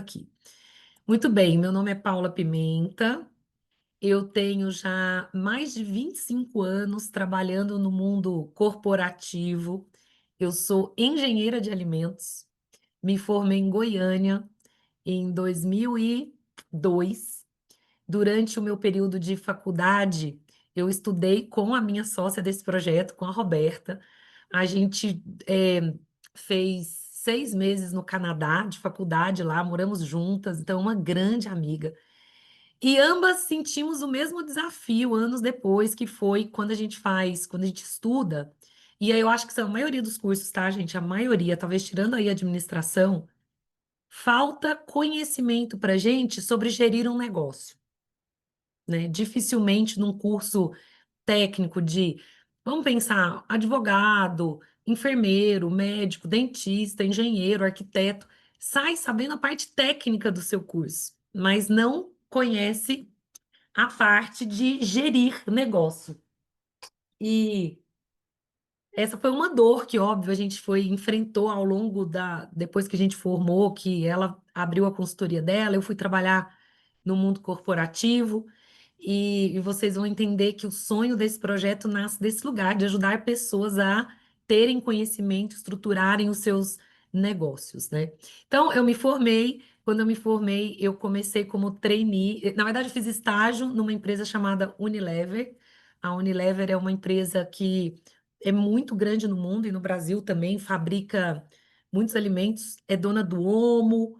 Aqui. Muito bem, meu nome é Paula Pimenta. Eu tenho já mais de 25 anos trabalhando no mundo corporativo. Eu sou engenheira de alimentos. Me formei em Goiânia em 2002. Durante o meu período de faculdade, eu estudei com a minha sócia desse projeto, com a Roberta. A gente fez 6 meses no Canadá de faculdade lá, moramos juntas, então uma grande amiga. E ambas sentimos o mesmo desafio anos depois, que foi quando a gente estuda. E aí eu acho que são a maioria dos cursos, tá, gente? A maioria, talvez tirando aí a administração, falta conhecimento para gente sobre gerir um negócio, né? Dificilmente num curso técnico de, vamos pensar, advogado, enfermeiro, médico, dentista, engenheiro, arquiteto, sai sabendo a parte técnica do seu curso, mas não conhece a parte de gerir negócio. E essa foi uma dor que, óbvio, a gente enfrentou ao longo depois que a gente formou, que ela abriu a consultoria dela, eu fui trabalhar no mundo corporativo, e vocês vão entender que o sonho desse projeto nasce desse lugar, de ajudar pessoas a terem conhecimento, estruturarem os seus negócios, né? Então, eu me formei, quando eu me formei, eu comecei como trainee, na verdade, eu fiz estágio numa empresa chamada Unilever. A Unilever é uma empresa que é muito grande no mundo e no Brasil também, fabrica muitos alimentos, é dona do Omo,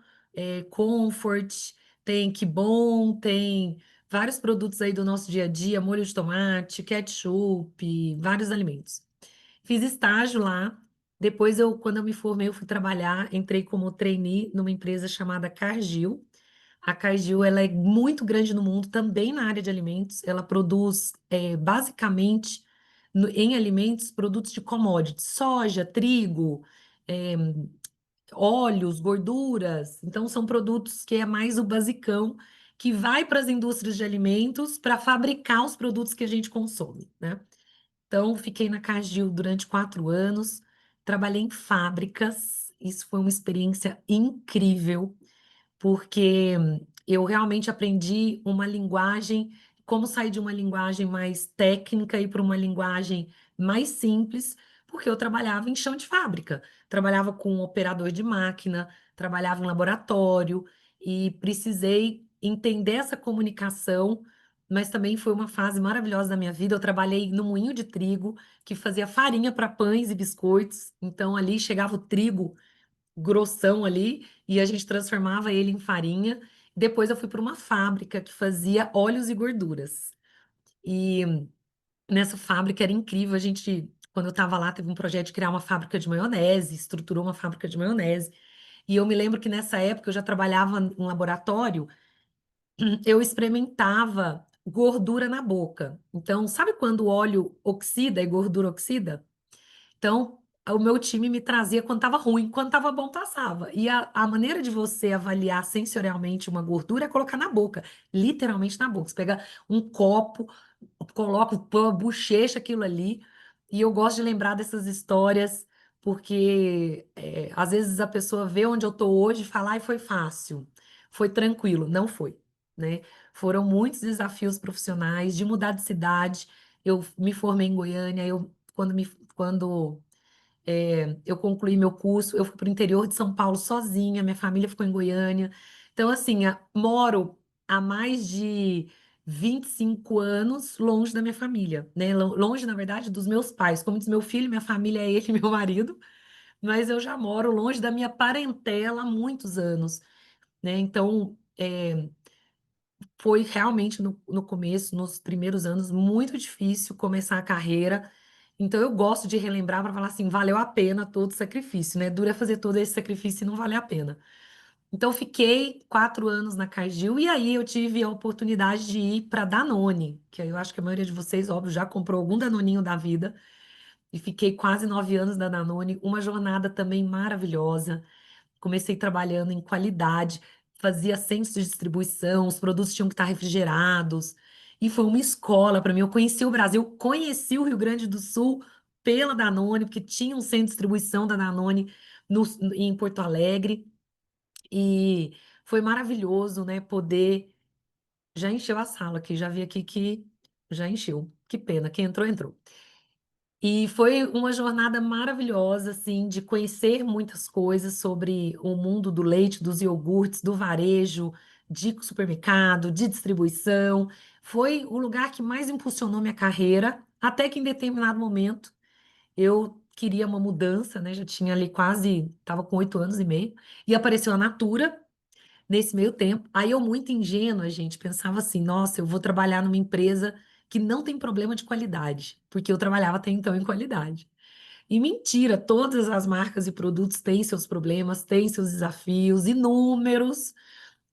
Comfort, tem Kibon, tem vários produtos aí do nosso dia a dia, molho de tomate, ketchup, vários alimentos. Fiz estágio lá, depois quando eu me formei, eu fui trabalhar, entrei como trainee numa empresa chamada Cargill. A Cargill, ela é muito grande no mundo, também na área de alimentos. Ela produz, basicamente, em alimentos, produtos de commodities, soja, trigo, eh, óleos, gorduras. Então, são produtos que é mais o basicão, que vai para as indústrias de alimentos para fabricar os produtos que a gente consome, né? Então, fiquei na Cargill durante 4 anos, trabalhei em fábricas. Isso foi uma experiência incrível porque eu realmente aprendi uma linguagem, como sair de uma linguagem mais técnica e para uma linguagem mais simples, porque eu trabalhava em chão de fábrica, trabalhava com um operador de máquina, trabalhava em laboratório e precisei entender essa comunicação. Mas também foi uma fase maravilhosa da minha vida. Eu trabalhei no moinho de trigo, que fazia farinha para pães e biscoitos. Então, ali chegava o trigo grossão ali e a gente transformava ele em farinha. Depois eu fui para uma fábrica que fazia óleos e gorduras. E nessa fábrica era incrível. Quando eu estava lá, teve um projeto de criar uma fábrica de maionese, estruturou uma fábrica de maionese. E eu me lembro que nessa época eu já trabalhava em laboratório, eu experimentava gordura na boca. Então, sabe quando o óleo oxida e gordura oxida? Então, o meu time me trazia quando estava ruim, quando estava bom, passava. E a maneira de você avaliar sensorialmente uma gordura é colocar na boca, literalmente na boca. Você pega um copo, coloca, põe a bochecha aquilo ali. E eu gosto de lembrar dessas histórias, porque às vezes a pessoa vê onde eu estou hoje e fala, ai, foi fácil, foi tranquilo. Não foi, né? Foram muitos desafios profissionais de mudar de cidade. Eu me formei em Goiânia, quando eu concluí meu curso, eu fui para o interior de São Paulo sozinha, minha família ficou em Goiânia. Então, assim, moro há mais de 25 anos longe da minha família, né? Longe, na verdade, dos meus pais. Como diz meu filho, minha família é ele e meu marido, mas eu já moro longe da minha parentela há muitos anos, né? Então, foi realmente no começo, nos primeiros anos, muito difícil começar a carreira. Então, eu gosto de relembrar para falar assim: valeu a pena todo o sacrifício, né? Dura fazer todo esse sacrifício e não vale a pena. Então, fiquei 4 anos na Cargill e aí eu tive a oportunidade de ir para Danone, que aí eu acho que a maioria de vocês, óbvio, já comprou algum Danoninho da vida. E fiquei quase 9 anos na Danone, uma jornada também maravilhosa. Comecei trabalhando em qualidade, fazia centros de distribuição, os produtos tinham que estar refrigerados. E foi uma escola para mim. Eu conheci o Brasil, conheci o Rio Grande do Sul pela Danone, porque tinha um centro de distribuição da Danone em Porto Alegre. E Foi maravilhoso, né, poder. Já encheu a sala aqui, já vi aqui que já encheu. Que pena, quem entrou, entrou. E foi uma jornada maravilhosa, assim, de conhecer muitas coisas sobre o mundo do leite, dos iogurtes, do varejo, de supermercado, de distribuição. Foi o lugar que mais impulsionou minha carreira, até que em determinado momento eu queria uma mudança, né? Já tinha ali quase, estava com 8 anos e meio, e apareceu a Natura nesse meio tempo. Aí eu, muito ingênua, gente, pensava assim: nossa, eu vou trabalhar numa empresa que não tem problema de qualidade, porque eu trabalhava até então em qualidade. E mentira, todas as marcas e produtos têm seus problemas, têm seus desafios, inúmeros.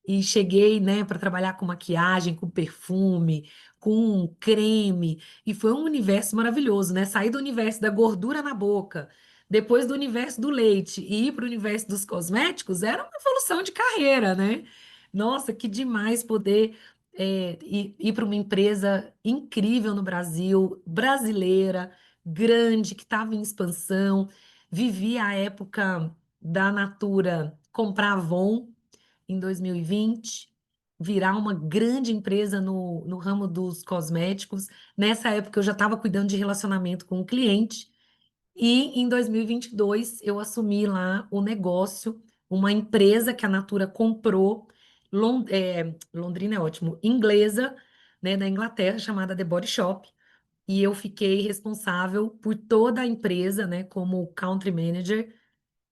E cheguei, né, para trabalhar com maquiagem, com perfume, com creme, e foi um universo maravilhoso, né? Sair do universo da gordura na boca, depois do universo do leite e ir para o universo dos cosméticos, era uma evolução de carreira, né? Nossa, que demais poder ir para uma empresa incrível no Brasil, brasileira, grande, que estava em expansão. Vivi a época da Natura comprar Avon em 2020, virar uma grande empresa no ramo dos cosméticos. Nessa época, eu já estava cuidando de relacionamento com o cliente. E em 2022, eu assumi lá o negócio, uma empresa que a Natura comprou, Londrina é ótimo, inglesa, né, da Inglaterra, chamada The Body Shop. E eu fiquei responsável por toda a empresa, né, como country manager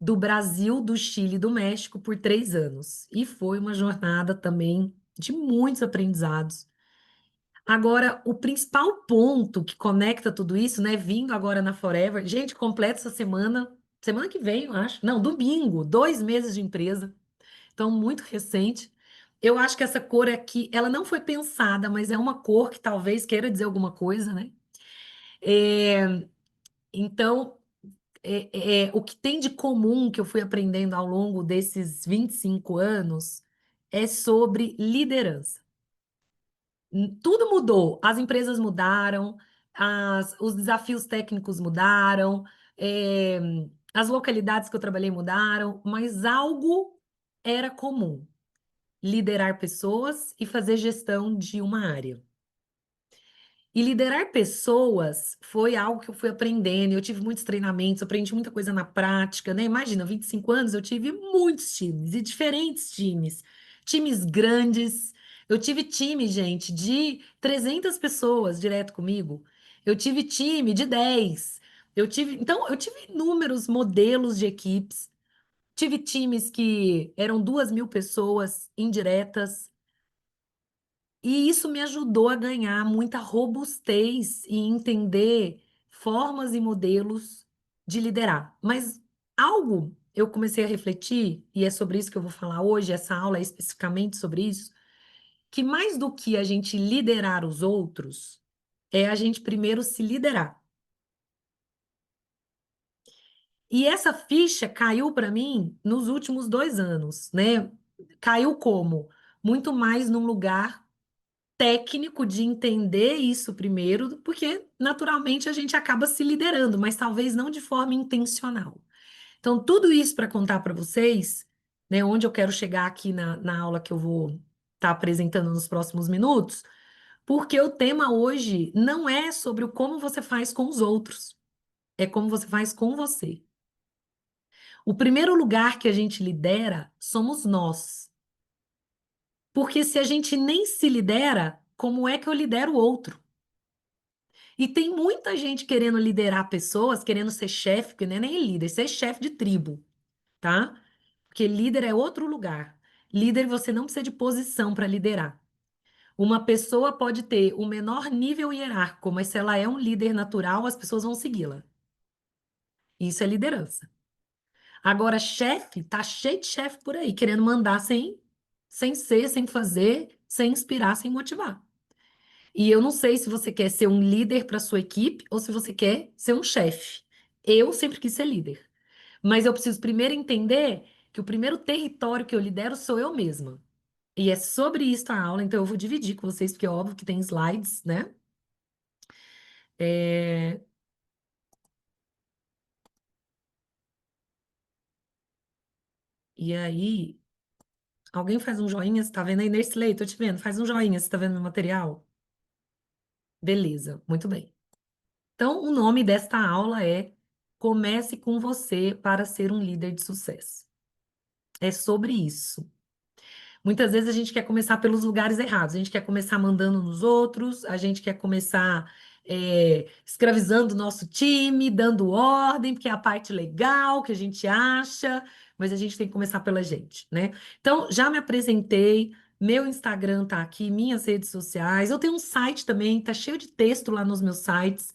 do Brasil, do Chile e do México por 3 anos. E foi uma jornada também de muitos aprendizados. Agora, o principal ponto que conecta tudo isso, né, vindo agora na Forever, gente, completa essa semana, semana que vem, eu acho. Não, domingo, 2 meses de empresa, então muito recente. Eu acho que essa cor aqui, ela não foi pensada, mas é uma cor que talvez queira dizer alguma coisa, né? Então, o que tem de comum que eu fui aprendendo ao longo desses 25 anos é sobre liderança. Tudo mudou, as empresas mudaram, os desafios técnicos mudaram, é, as localidades que eu trabalhei mudaram, mas algo era comum: liderar pessoas e fazer gestão de uma área. E liderar pessoas foi algo que eu fui aprendendo. Eu tive muitos treinamentos, aprendi muita coisa na prática, né? Imagina, 25 anos eu tive muitos times e diferentes times. Times grandes. Eu tive time, gente, de 300 pessoas direto comigo. Eu tive time de 10. Então, eu tive inúmeros modelos de equipes. Tive times que eram 2.000 pessoas indiretas. E isso me ajudou a ganhar muita robustez e entender formas e modelos de liderar. Mas algo eu comecei a refletir, e é sobre isso que eu vou falar hoje, essa aula é especificamente sobre isso, que mais do que a gente liderar os outros, é a gente primeiro se liderar. E essa ficha caiu para mim nos últimos 2 anos, né? Caiu como? Muito mais num lugar técnico de entender isso primeiro, porque naturalmente a gente acaba se liderando, mas talvez não de forma intencional. Então, tudo isso para contar para vocês, né, onde eu quero chegar aqui na aula que eu vou estar apresentando nos próximos minutos, porque o tema hoje não é sobre o como você faz com os outros, é como você faz com você. O primeiro lugar que a gente lidera somos nós. Porque se a gente nem se lidera, como é que eu lidero o outro? E tem muita gente querendo liderar pessoas, querendo ser chefe, que não é nem líder, ser chefe de tribo, tá? Porque líder é outro lugar. Líder, você não precisa de posição para liderar. Uma pessoa pode ter o menor nível hierárquico, mas se ela é um líder natural, as pessoas vão segui-la. Isso é liderança. Agora, chefe, tá cheio de chefe por aí, querendo mandar sem ser, sem fazer, sem inspirar, sem motivar. E eu não sei se você quer ser um líder para sua equipe ou se você quer ser um chefe. Eu sempre quis ser líder. Mas eu preciso primeiro entender que o primeiro território que eu lidero sou eu mesma. E é sobre isso a aula, então eu vou dividir com vocês, porque é óbvio que tem slides, né? É, E aí, Alguém faz um joinha, você tá vendo aí nesse leito? Tô te vendo, faz um joinha, você tá vendo meu material? Beleza, muito bem. Então, o nome desta aula é Comece com você para ser um líder de sucesso. É sobre isso. Muitas vezes a gente quer começar pelos lugares errados. A gente quer começar mandando nos outros, a gente quer começar escravizando o nosso time, dando ordem, porque é a parte legal que a gente acha, mas a gente tem que começar pela gente, né? Então, já me apresentei, meu Instagram tá aqui, minhas redes sociais. Eu tenho um site também, tá cheio de texto lá nos meus sites.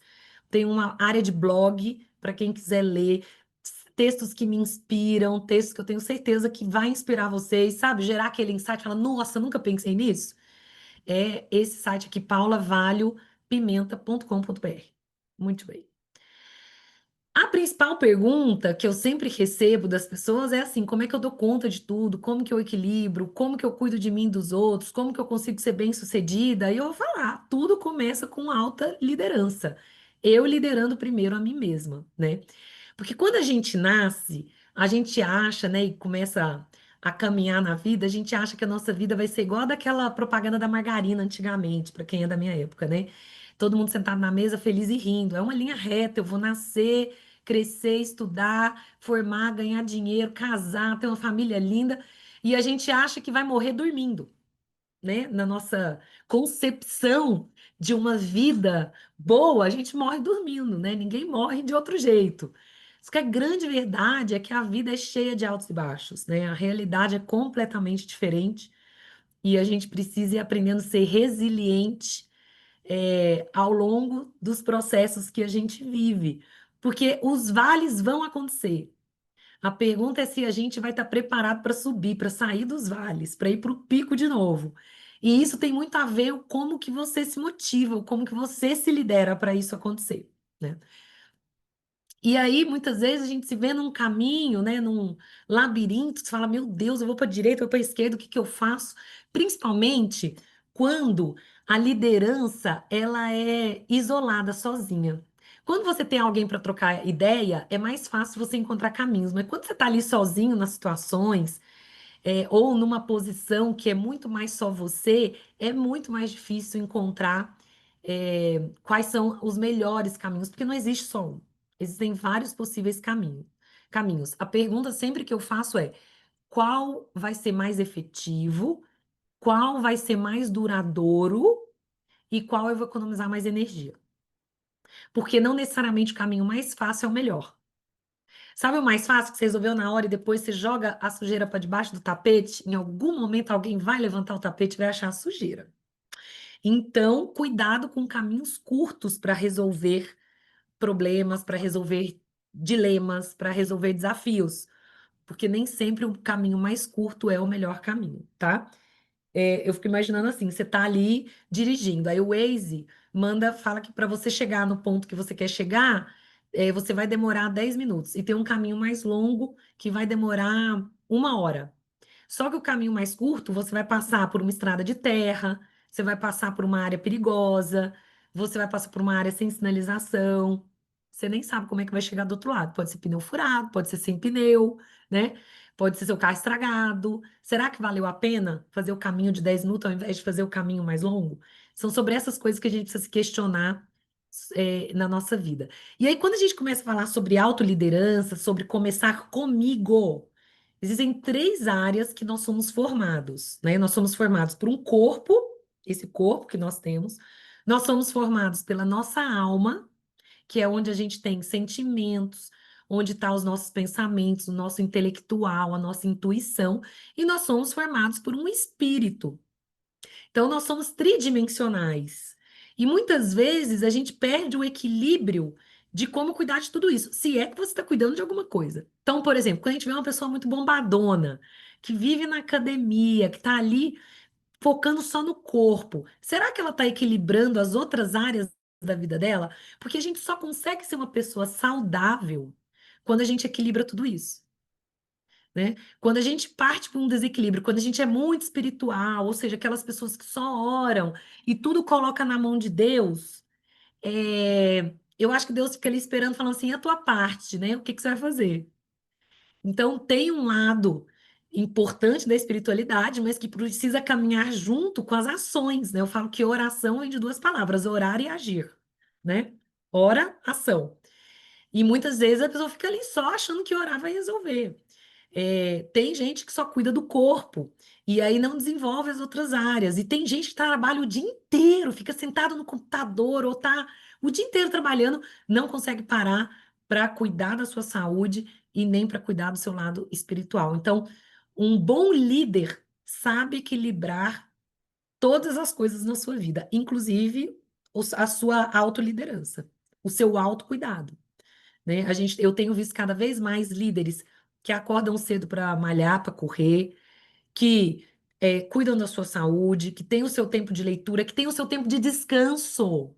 Tem uma área de blog para quem quiser ler textos que me inspiram, textos que eu tenho certeza que vai inspirar vocês, sabe? Gerar aquele insight, falar, nossa, nunca pensei nisso. É esse site aqui, paulavalhopimenta.com.br. Muito bem. A principal pergunta que eu sempre recebo das pessoas é assim: como é que eu dou conta de tudo? Como que eu equilibro? Como que eu cuido de mim e dos outros? Como que eu consigo ser bem-sucedida? E eu vou falar, tudo começa com alta liderança. Eu liderando primeiro a mim mesma, né? Porque quando a gente nasce, a gente acha, né, e começa a caminhar na vida, a gente acha que a nossa vida vai ser igual a daquela propaganda da margarina antigamente, para quem é da minha época, né? Todo mundo sentado na mesa, feliz e rindo. É uma linha reta, eu vou nascer, crescer, estudar, formar, ganhar dinheiro, casar, ter uma família linda, e a gente acha que vai morrer dormindo, né? Na nossa concepção de uma vida boa, a gente morre dormindo, né? Ninguém morre de outro jeito. Só que a grande verdade é que a vida é cheia de altos e baixos, né? A realidade é completamente diferente e a gente precisa ir aprendendo a ser resiliente, ao longo dos processos que a gente vive, porque os vales vão acontecer. A pergunta é se a gente vai estar preparado para subir, para sair dos vales, para ir para o pico de novo. E isso tem muito a ver com como que você se motiva, como que você se lidera para isso acontecer, né? E aí, muitas vezes, a gente se vê num caminho, né, num labirinto, você fala, meu Deus, eu vou para a direita, eu vou para a esquerda, o que que eu faço? Principalmente quando a liderança, ela é isolada, sozinha. Quando você tem alguém para trocar ideia, é mais fácil você encontrar caminhos, mas quando você está ali sozinho nas situações, ou numa posição que é muito mais só você, é muito mais difícil encontrar, quais são os melhores caminhos, porque não existe só um. Existem vários possíveis caminhos. A pergunta sempre que eu faço é: qual vai ser mais efetivo? Qual vai ser mais duradouro? E qual eu vou economizar mais energia? Porque não necessariamente o caminho mais fácil é o melhor. Sabe o mais fácil que você resolveu na hora e depois você joga a sujeira para debaixo do tapete? Em algum momento alguém vai levantar o tapete e vai achar a sujeira. Então, cuidado com caminhos curtos para resolver problemas, para resolver dilemas, para resolver desafios, porque nem sempre o caminho mais curto é o melhor caminho, tá? Eu fico imaginando assim, você tá ali dirigindo, aí o Waze manda, fala que para você chegar no ponto que você quer chegar, você vai demorar 10 minutos, e tem um caminho mais longo que vai demorar 1 hora. Só que o caminho mais curto, você vai passar por uma estrada de terra, você vai passar por uma área perigosa, você vai passar por uma área sem sinalização. Você nem sabe como é que vai chegar do outro lado. Pode ser pneu furado, pode ser sem pneu, né? Pode ser seu carro estragado. Será que valeu a pena fazer o caminho de 10 minutos ao invés de fazer o caminho mais longo? São sobre essas coisas que a gente precisa se questionar, na nossa vida. E aí, quando a gente começa a falar sobre autoliderança, sobre começar comigo, existem 3 áreas que nós somos formados, né? Nós somos formados por um corpo, esse corpo que nós temos, nós somos formados pela nossa alma, que é onde a gente tem sentimentos, onde estão os nossos pensamentos, o nosso intelectual, a nossa intuição, e nós somos formados por um espírito. Então, nós somos tridimensionais. E muitas vezes a gente perde o equilíbrio de como cuidar de tudo isso, se é que você está cuidando de alguma coisa. Então, por exemplo, quando a gente vê uma pessoa muito bombadona, que vive na academia, que está ali focando só no corpo, será que ela está equilibrando as outras áreas da vida dela? Porque a gente só consegue ser uma pessoa saudável quando a gente equilibra tudo isso, né? Quando a gente parte para um desequilíbrio, quando a gente é muito espiritual, ou seja, aquelas pessoas que só oram e tudo coloca na mão de Deus, eu acho que Deus fica ali esperando, falando assim, "E a tua parte, né? O que que você vai fazer?" Então, tem um lado importante da espiritualidade, mas que precisa caminhar junto com as ações, né? Eu falo que oração vem de duas palavras, orar e agir, né? Ora, ação. E muitas vezes a pessoa fica ali só achando que orar vai resolver. Tem gente que só cuida do corpo e aí não desenvolve as outras áreas. E tem gente que trabalha o dia inteiro, fica sentado no computador ou tá o dia inteiro trabalhando, não consegue parar para cuidar da sua saúde e nem para cuidar do seu lado espiritual. Então, um bom líder sabe equilibrar todas as coisas na sua vida, inclusive a sua autoliderança, o seu autocuidado, né? Eu tenho visto cada vez mais líderes que acordam cedo para malhar, para correr, que cuidam da sua saúde, que têm o seu tempo de leitura, que têm o seu tempo de descanso.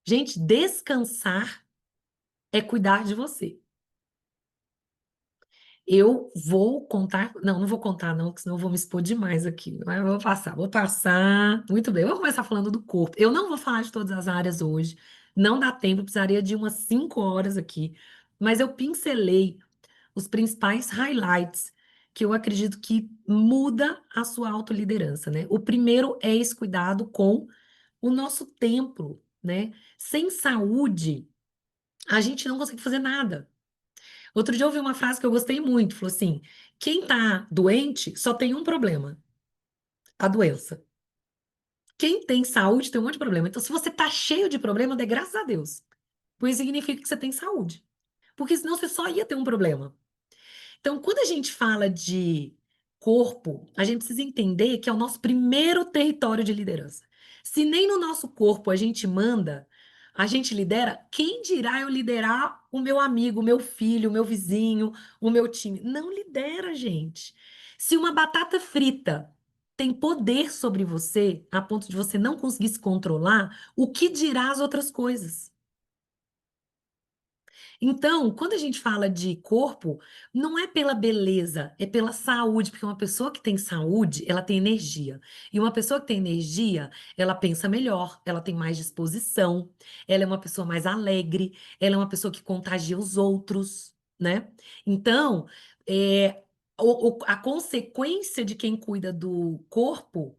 Gente, descansar é cuidar de você. Eu vou contar. Não, não vou contar, não, porque senão eu vou me expor demais aqui. Mas eu vou passar, vou passar. Muito bem, eu vou começar falando do corpo. Eu não vou falar de todas as áreas hoje. Não dá tempo, eu precisaria de umas 5 horas aqui. Mas eu pincelei os principais highlights que eu acredito que muda a sua autoliderança, né? O primeiro é esse cuidado com o nosso templo, né? Sem saúde, a gente não consegue fazer nada. Outro dia eu ouvi uma frase que eu gostei muito, falou assim: quem tá doente só tem um problema, a doença. Quem tem saúde tem um monte de problema. Então, se você tá cheio de problema, dê graças a Deus. Pois significa que você tem saúde. Porque senão você só ia ter um problema. Então, quando a gente fala de corpo, a gente precisa entender que é o nosso primeiro território de liderança. Se nem no nosso corpo a gente manda, a gente lidera, quem dirá eu liderar o meu amigo, o meu filho, o meu vizinho, o meu time? Não lidera, gente. Se uma batata frita tem poder sobre você, a ponto de você não conseguir se controlar, o que dirá as outras coisas? Então, quando a gente fala de corpo, não é pela beleza, é pela saúde, porque uma pessoa que tem saúde, ela tem energia. E uma pessoa que tem energia, ela pensa melhor, ela tem mais disposição, ela é uma pessoa mais alegre, ela é uma pessoa que contagia os outros, né? Então, a consequência de quem cuida do corpo,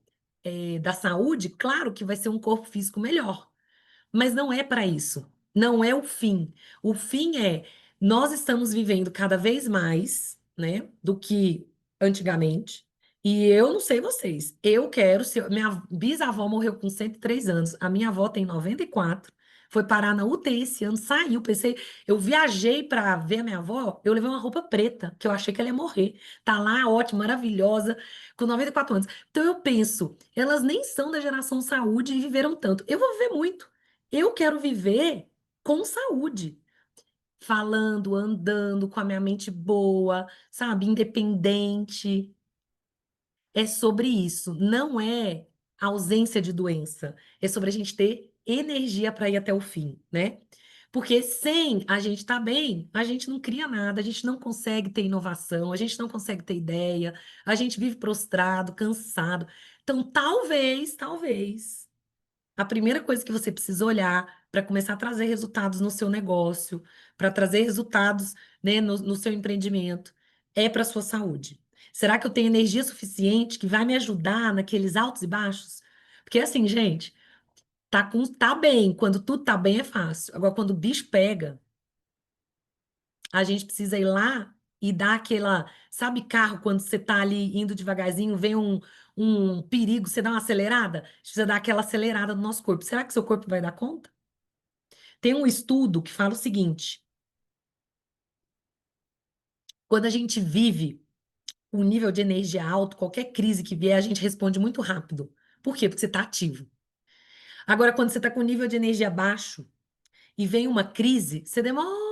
da saúde, claro que vai ser um corpo físico melhor. Mas não é para isso. Não é o fim. O fim é nós estamos vivendo cada vez mais, né, do que antigamente. E eu não sei vocês. Eu quero ser. Minha bisavó morreu com 103 anos. A minha avó tem 94. Foi parar na UTI esse ano, saiu. Pensei, eu viajei para ver a minha avó. Eu levei uma roupa preta, que eu achei que ela ia morrer. Tá lá, ótima, maravilhosa, com 94 anos. Então eu penso, elas nem são da geração saúde e viveram tanto. Eu vou viver muito. Eu quero viver com saúde, falando, andando, com a minha mente boa, sabe, independente. É sobre isso, não é ausência de doença, é sobre a gente ter energia para ir até o fim, né? Porque sem a gente estar bem, a gente não cria nada, a gente não consegue ter inovação, a gente não consegue ter ideia, a gente vive prostrado, cansado. Então, talvez a primeira coisa que você precisa olhar para começar a trazer resultados no seu negócio, para trazer resultados, né, no seu empreendimento, é para a sua saúde. Será que eu tenho energia suficiente que vai me ajudar naqueles altos e baixos? Porque assim, gente, tá bem, quando tudo tá bem é fácil. Agora, quando o bicho pega, a gente precisa ir lá e dar aquela, sabe, carro, quando você tá ali indo devagarzinho, vem um perigo, você dá uma acelerada? A gente precisa dar aquela acelerada no nosso corpo. Será que seu corpo vai dar conta? Tem um estudo que fala o seguinte: quando a gente vive um nível de energia alto, qualquer crise que vier, a gente responde muito rápido. Por quê? Porque você está ativo. Agora, quando você está com um nível de energia baixo e vem uma crise, você demora.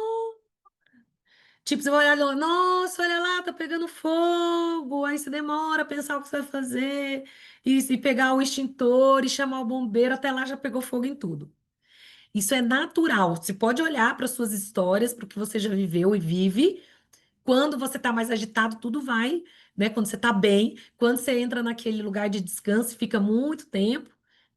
Tipo, você vai olhar e falar, nossa, olha lá, tá pegando fogo. Aí você demora a pensar o que você vai fazer, e pegar o extintor e chamar o bombeiro, até lá já pegou fogo em tudo. Isso é natural. Você pode olhar para suas histórias, para o que você já viveu e vive. Quando você está mais agitado, tudo vai, né? Quando você está bem, quando você entra naquele lugar de descanso e fica muito tempo,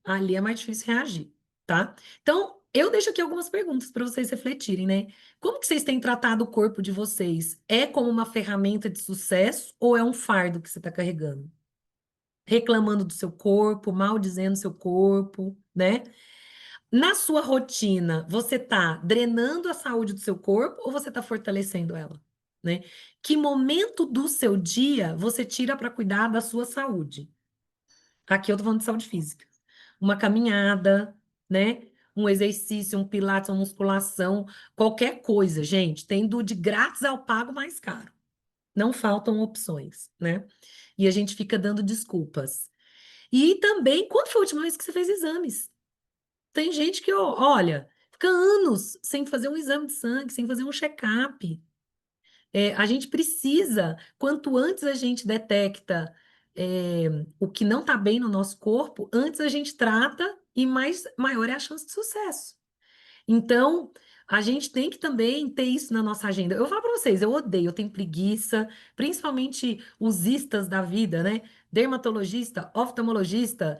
ali é mais difícil reagir, tá? Então, Eu deixo aqui algumas perguntas para vocês refletirem, né? Como que vocês têm tratado o corpo de vocês? É como uma ferramenta de sucesso ou é um fardo que você está carregando? Reclamando do seu corpo, maldizendo seu corpo, né? Na sua rotina, você está drenando a saúde do seu corpo ou você está fortalecendo ela, né? Que momento do seu dia você tira para cuidar da sua saúde? Aqui eu tô falando de saúde física. Uma caminhada, né? Um exercício, um pilates, uma musculação, qualquer coisa, gente. Tem do de grátis ao pago mais caro. Não faltam opções, né? E a gente fica dando desculpas. E também, quando foi a última vez que você fez exames? Tem gente que, olha, fica anos sem fazer um exame de sangue, sem fazer um check-up. A gente precisa, quanto antes a gente detecta, é, o que não está bem no nosso corpo, antes a gente trata e maior é a chance de sucesso. Então, a gente tem que também ter isso na nossa agenda. Eu falo para vocês, eu odeio, eu tenho preguiça, principalmente os istas da vida, né? Dermatologista, oftalmologista,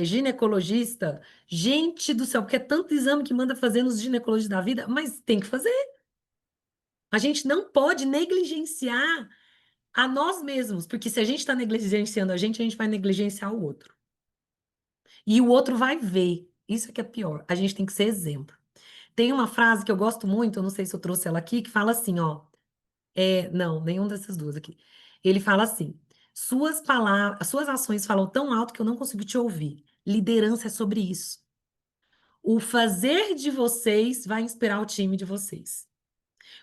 ginecologista. Gente do céu, porque é tanto exame que manda fazer nos ginecologistas da vida, mas tem que fazer. A gente não pode negligenciar a nós mesmos, porque se a gente está negligenciando a gente vai negligenciar o outro. E o outro vai ver. Isso é que é pior. A gente tem que ser exemplo. Tem uma frase que eu gosto muito, eu não sei se eu trouxe ela aqui, que fala assim, ó. Não, nenhum dessas duas aqui. Ele fala assim: suas palavras, suas ações falam tão alto que eu não consigo te ouvir. Liderança é sobre isso. O fazer de vocês vai inspirar o time de vocês.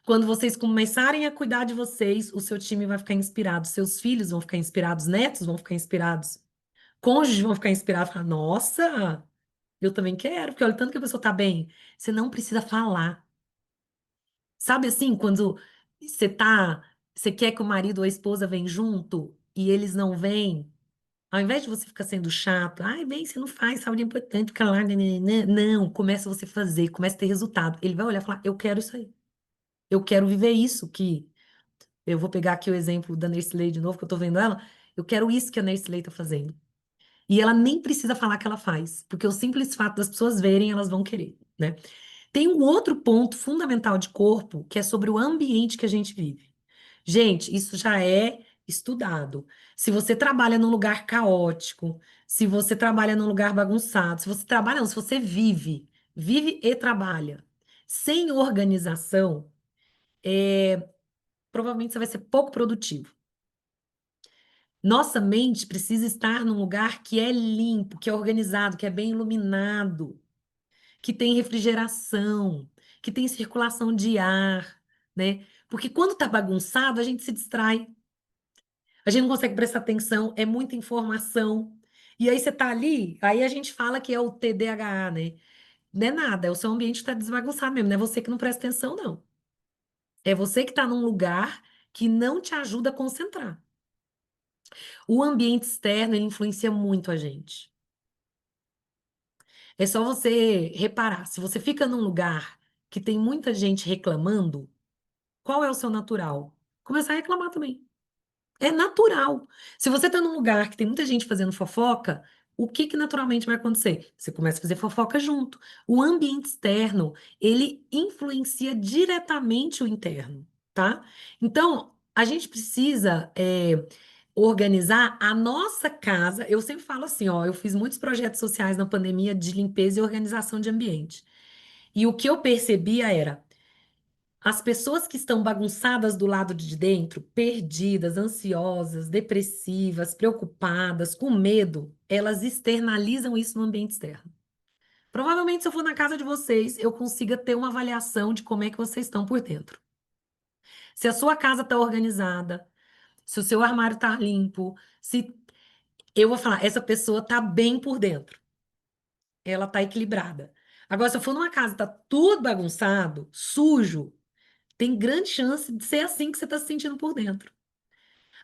Quando vocês começarem a cuidar de vocês, o seu time vai ficar inspirado, seus filhos vão ficar inspirados, netos vão ficar inspirados, cônjuges vão ficar inspirados, falar, nossa, eu também quero, porque olha o tanto que a pessoa tá bem. Você não precisa falar. Sabe assim, quando você tá, você quer que o marido ou a esposa venham junto e eles não vêm, ao invés de você ficar sendo chato, ai, vem, você não faz, saúde é importante, fica lá, nananã." Não, começa você a fazer, começa a ter resultado. Ele vai olhar e falar, eu quero isso aí. Eu quero viver isso que eu vou pegar aqui o exemplo da Nersley de novo, que eu tô vendo ela. Eu quero isso que a Nersley tá fazendo. E ela nem precisa falar que ela faz, porque o simples fato das pessoas verem, elas vão querer, né? Tem um outro ponto fundamental de corpo, que é sobre o ambiente que a gente vive. Gente, isso já é estudado. Se você trabalha num lugar caótico, se você trabalha num lugar bagunçado, se você trabalha, não, se você vive e trabalha sem organização, provavelmente você vai ser pouco produtivo. Nossa mente precisa estar num lugar que é limpo, que é organizado, que é bem iluminado, que tem refrigeração, que tem circulação de ar, né? Porque quando tá bagunçado, a gente se distrai, a gente não consegue prestar atenção, é muita informação. E aí você tá ali, aí a gente fala que é o TDAH, né? Não é nada, é o seu ambiente que tá desbagunçado mesmo, não é você que não presta atenção, não. É você que tá num lugar que não te ajuda a concentrar. O ambiente externo, ele influencia muito a gente. É só você reparar, se você fica num lugar que tem muita gente reclamando, qual é o seu natural? Começar a reclamar também. É natural. Se você está num lugar que tem muita gente fazendo fofoca, o que que naturalmente vai acontecer? Você começa a fazer fofoca junto. O ambiente externo, ele influencia diretamente o interno, tá? Então, a gente precisa organizar a nossa casa. Eu sempre falo assim, ó, eu fiz muitos projetos sociais na pandemia de limpeza e organização de ambiente. E o que eu percebia era as pessoas que estão bagunçadas do lado de dentro, perdidas, ansiosas, depressivas, preocupadas, com medo, elas externalizam isso no ambiente externo. Provavelmente, se eu for na casa de vocês, eu consiga ter uma avaliação de como é que vocês estão por dentro. Se a sua casa está organizada, se o seu armário está limpo, se eu vou falar, essa pessoa está bem por dentro, ela está equilibrada. Agora, se eu for numa casa e está tudo bagunçado, sujo, tem grande chance de ser assim que você está se sentindo por dentro.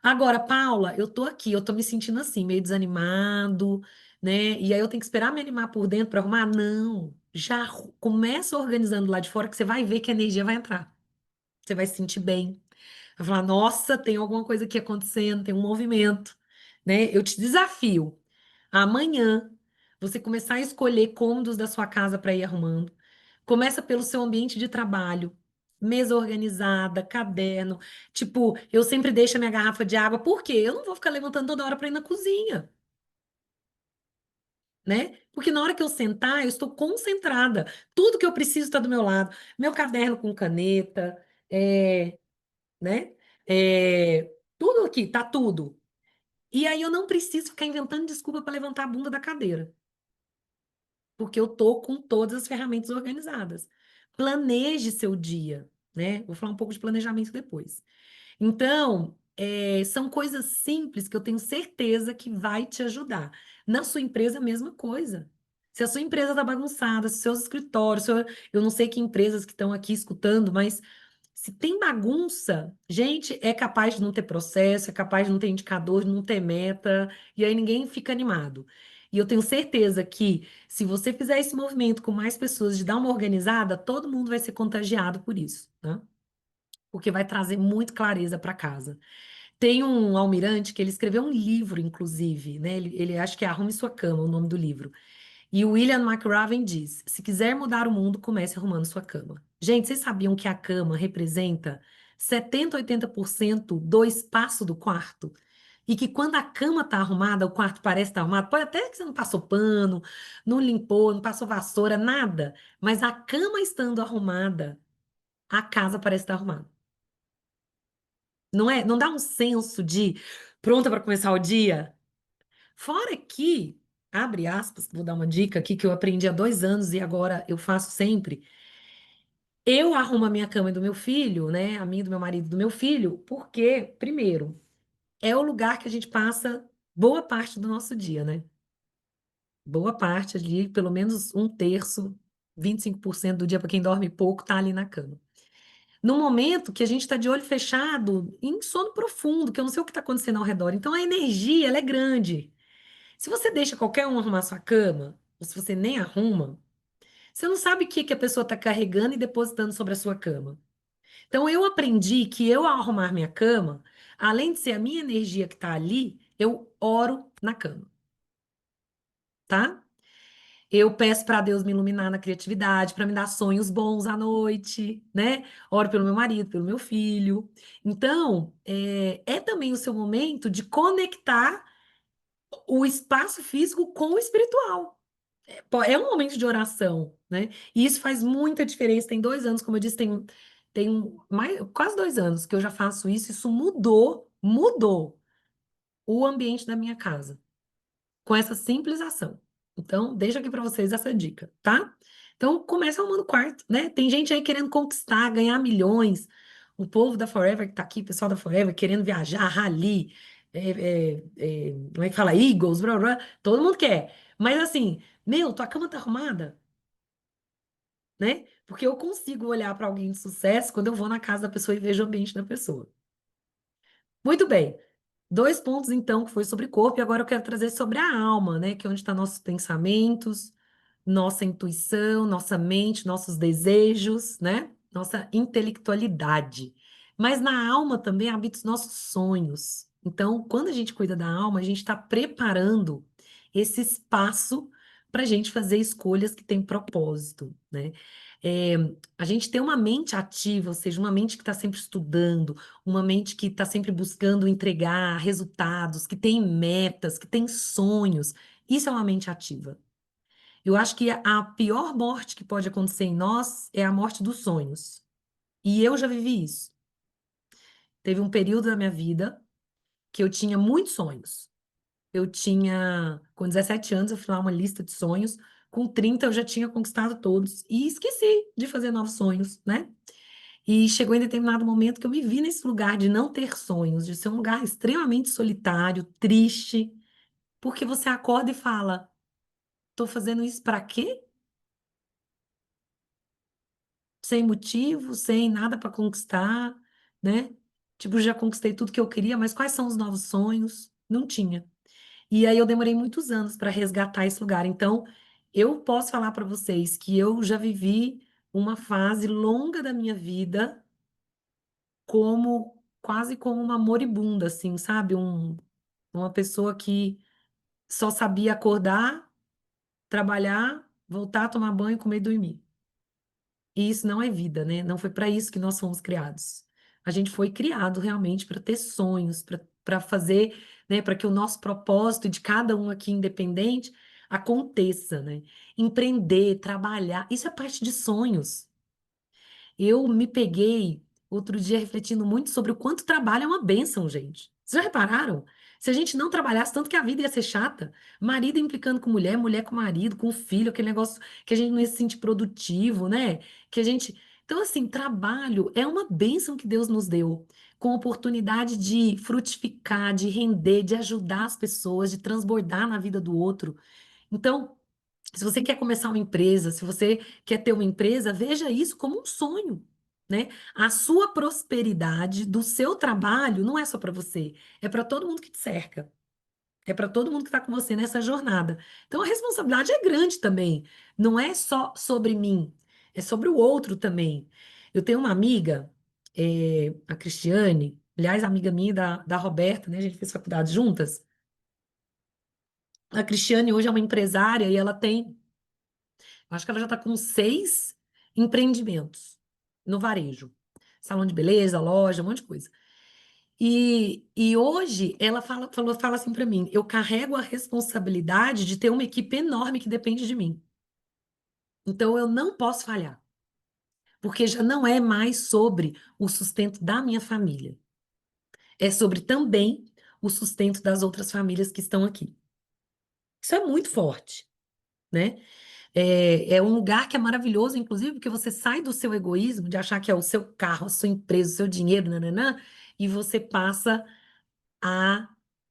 Agora, Paula, eu tô aqui, eu tô me sentindo assim, meio desanimado, né? E aí eu tenho que esperar me animar por dentro para arrumar? Não. Já começa organizando lá de fora que você vai ver que a energia vai entrar. Você vai se sentir bem. Vai falar, nossa, tem alguma coisa aqui acontecendo, tem um movimento, né? Eu te desafio. Amanhã, você começar a escolher cômodos da sua casa para ir arrumando. Começa pelo seu ambiente de trabalho. Mesa organizada, caderno. Tipo, eu sempre deixo a minha garrafa de água, por quê? Eu não vou ficar levantando toda hora para ir na cozinha, né? Porque na hora que eu sentar, eu estou concentrada. Tudo que eu preciso está do meu lado. Meu caderno com caneta, né? Tudo aqui, tá tudo. E aí eu não preciso ficar inventando desculpa para levantar a bunda da cadeira, porque eu tô com todas as ferramentas organizadas. Planeje seu dia, né? Vou falar um pouco de planejamento depois. Então, são coisas simples que eu tenho certeza que vai te ajudar. Na sua empresa, a mesma coisa. Se a sua empresa está bagunçada, se seus escritórios, eu não sei que empresas que estão aqui escutando, mas se tem bagunça, gente, é capaz de não ter processo, é capaz de não ter indicador, de não ter meta, e aí ninguém fica animado. E eu tenho certeza que se você fizer esse movimento com mais pessoas de dar uma organizada, todo mundo vai ser contagiado por isso, né? Porque vai trazer muito clareza para casa. Tem um almirante que ele escreveu um livro, inclusive, né? Ele acho que é Arrume Sua Cama, o nome do livro. E o William McRaven diz: se quiser mudar o mundo, comece arrumando sua cama. Gente, vocês sabiam que a cama representa 70, 80% do espaço do quarto? E que quando a cama está arrumada, o quarto parece estar arrumado. Pode até que você não passou pano, não limpou, não passou vassoura, nada. Mas a cama estando arrumada, a casa parece estar arrumada. Não é? Não dá um senso de pronta para começar o dia? Fora que, abre aspas, vou dar uma dica aqui que eu aprendi há 2 anos e agora eu faço sempre. Eu arrumo a minha cama e do meu filho, né? A minha, do meu marido, e do meu filho, porque, primeiro, é o lugar que a gente passa boa parte do nosso dia, né? Boa parte ali, pelo menos um terço, 25% do dia para quem dorme pouco, tá ali na cama. No momento que a gente está de olho fechado, em sono profundo, que eu não sei o que está acontecendo ao redor. Então a energia, ela é grande. Se você deixa qualquer um arrumar sua cama, ou se você nem arruma, você não sabe o que que a pessoa está carregando e depositando sobre a sua cama. Então eu aprendi que eu, ao arrumar minha cama, além de ser a minha energia que está ali, eu oro na cama, tá? Eu peço para Deus me iluminar na criatividade, para me dar sonhos bons à noite, né? Oro pelo meu marido, pelo meu filho. Então, é também o seu momento de conectar o espaço físico com o espiritual. É um momento de oração, né? E isso faz muita diferença. Tem 2 anos, como eu disse, tem mais, quase 2 anos que eu já faço isso. Isso mudou o ambiente da minha casa com essa simples ação. Então, deixo aqui para vocês essa dica, tá? Então, começa arrumando o quarto, né? Tem gente aí querendo conquistar, ganhar milhões. O povo da Forever que tá aqui, o pessoal da Forever querendo viajar, rally, como é que fala? Eagles, blá, blá, blá. Todo mundo quer. Mas assim, meu, tua cama tá arrumada, né? Porque eu consigo olhar para alguém de sucesso quando eu vou na casa da pessoa e vejo o ambiente da pessoa. Muito bem. 2 pontos, então, que foi sobre corpo, e agora eu quero trazer sobre a alma, né? Que é onde estão nossos pensamentos, nossa intuição, nossa mente, nossos desejos, né? Nossa intelectualidade. Mas na alma também habitam os nossos sonhos. Então, quando a gente cuida da alma, a gente está preparando esse espaço para a gente fazer escolhas que têm propósito, né? É, a gente tem uma mente ativa, ou seja, uma mente que está sempre estudando, uma mente que está sempre buscando entregar resultados, que tem metas, que tem sonhos. Isso é uma mente ativa. Eu acho que a pior morte que pode acontecer em nós é a morte dos sonhos. E eu já vivi isso. Teve um período da minha vida que eu tinha muitos sonhos. Eu tinha, com 17 anos, eu fiz lá uma lista de sonhos. Com 30 eu já tinha conquistado todos. E esqueci de fazer novos sonhos, né? E chegou em determinado momento que eu me vi nesse lugar de não ter sonhos, de ser um lugar extremamente solitário, triste, porque você acorda e fala: tô fazendo isso para quê? Sem motivo, sem nada para conquistar, né? Tipo, já conquistei tudo que eu queria, mas quais são os novos sonhos? Não tinha. E aí eu demorei muitos anos para resgatar esse lugar. Então, eu posso falar para vocês que eu já vivi uma fase longa da minha vida como quase como uma moribunda, assim, sabe? Uma pessoa que só sabia acordar, trabalhar, voltar a tomar banho, comer e dormir. E isso não é vida, né? Não foi para isso que nós fomos criados. A gente foi criado realmente para ter sonhos, para fazer, né, para que o nosso propósito de cada um aqui independente aconteça, né? Empreender, trabalhar, isso é parte de sonhos. Eu me peguei outro dia refletindo muito sobre o quanto trabalho é uma bênção, gente. Vocês já repararam? Se a gente não trabalhasse, tanto que a vida ia ser chata, marido implicando com mulher, mulher com marido, com filho, aquele negócio que a gente não ia se sentir produtivo, né? Que a gente. Então, assim, trabalho é uma bênção que Deus nos deu, com oportunidade de frutificar, de render, de ajudar as pessoas, de transbordar na vida do outro. Então, se você quer começar uma empresa, se você quer ter uma empresa, veja isso como um sonho, né? A sua prosperidade do seu trabalho não é só para você, é para todo mundo que te cerca, é para todo mundo que está com você nessa jornada. Então a responsabilidade é grande também, não é só sobre mim, é sobre o outro também. Eu tenho uma amiga, a Cristiane, aliás, amiga minha e da Roberta, né? A gente fez faculdade juntas. A Cristiane hoje é uma empresária e ela tem. Acho que ela já está com 6 empreendimentos no varejo. Salão de beleza, loja, um monte de coisa. E hoje ela fala assim para mim: eu carrego a responsabilidade de ter uma equipe enorme que depende de mim. Então eu não posso falhar, porque já não é mais sobre o sustento da minha família. É sobre também o sustento das outras famílias que estão aqui. Isso é muito forte, né? É um lugar que é maravilhoso, inclusive, porque você sai do seu egoísmo, de achar que é o seu carro, a sua empresa, o seu dinheiro, nananã, e você passa a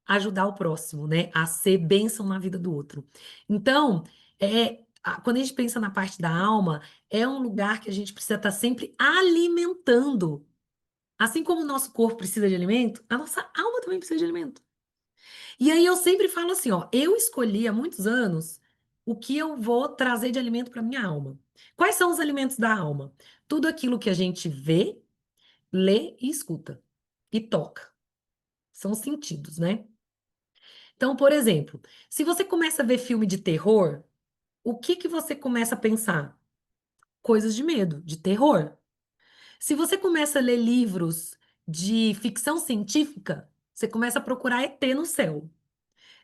ajudar o próximo, né? A ser bênção na vida do outro. Então, quando a gente pensa na parte da alma, é um lugar que a gente precisa estar sempre alimentando. Assim como o nosso corpo precisa de alimento, a nossa alma também precisa de alimento. E aí eu sempre falo assim, ó, eu escolhi há muitos anos o que eu vou trazer de alimento para minha alma. Quais são os alimentos da alma? Tudo aquilo que a gente vê, lê e escuta e toca. São os sentidos, né? Então, por exemplo, se você começa a ver filme de terror, o que que você começa a pensar? Coisas de medo, de terror. Se você começa a ler livros de ficção científica, você começa a procurar ET no céu.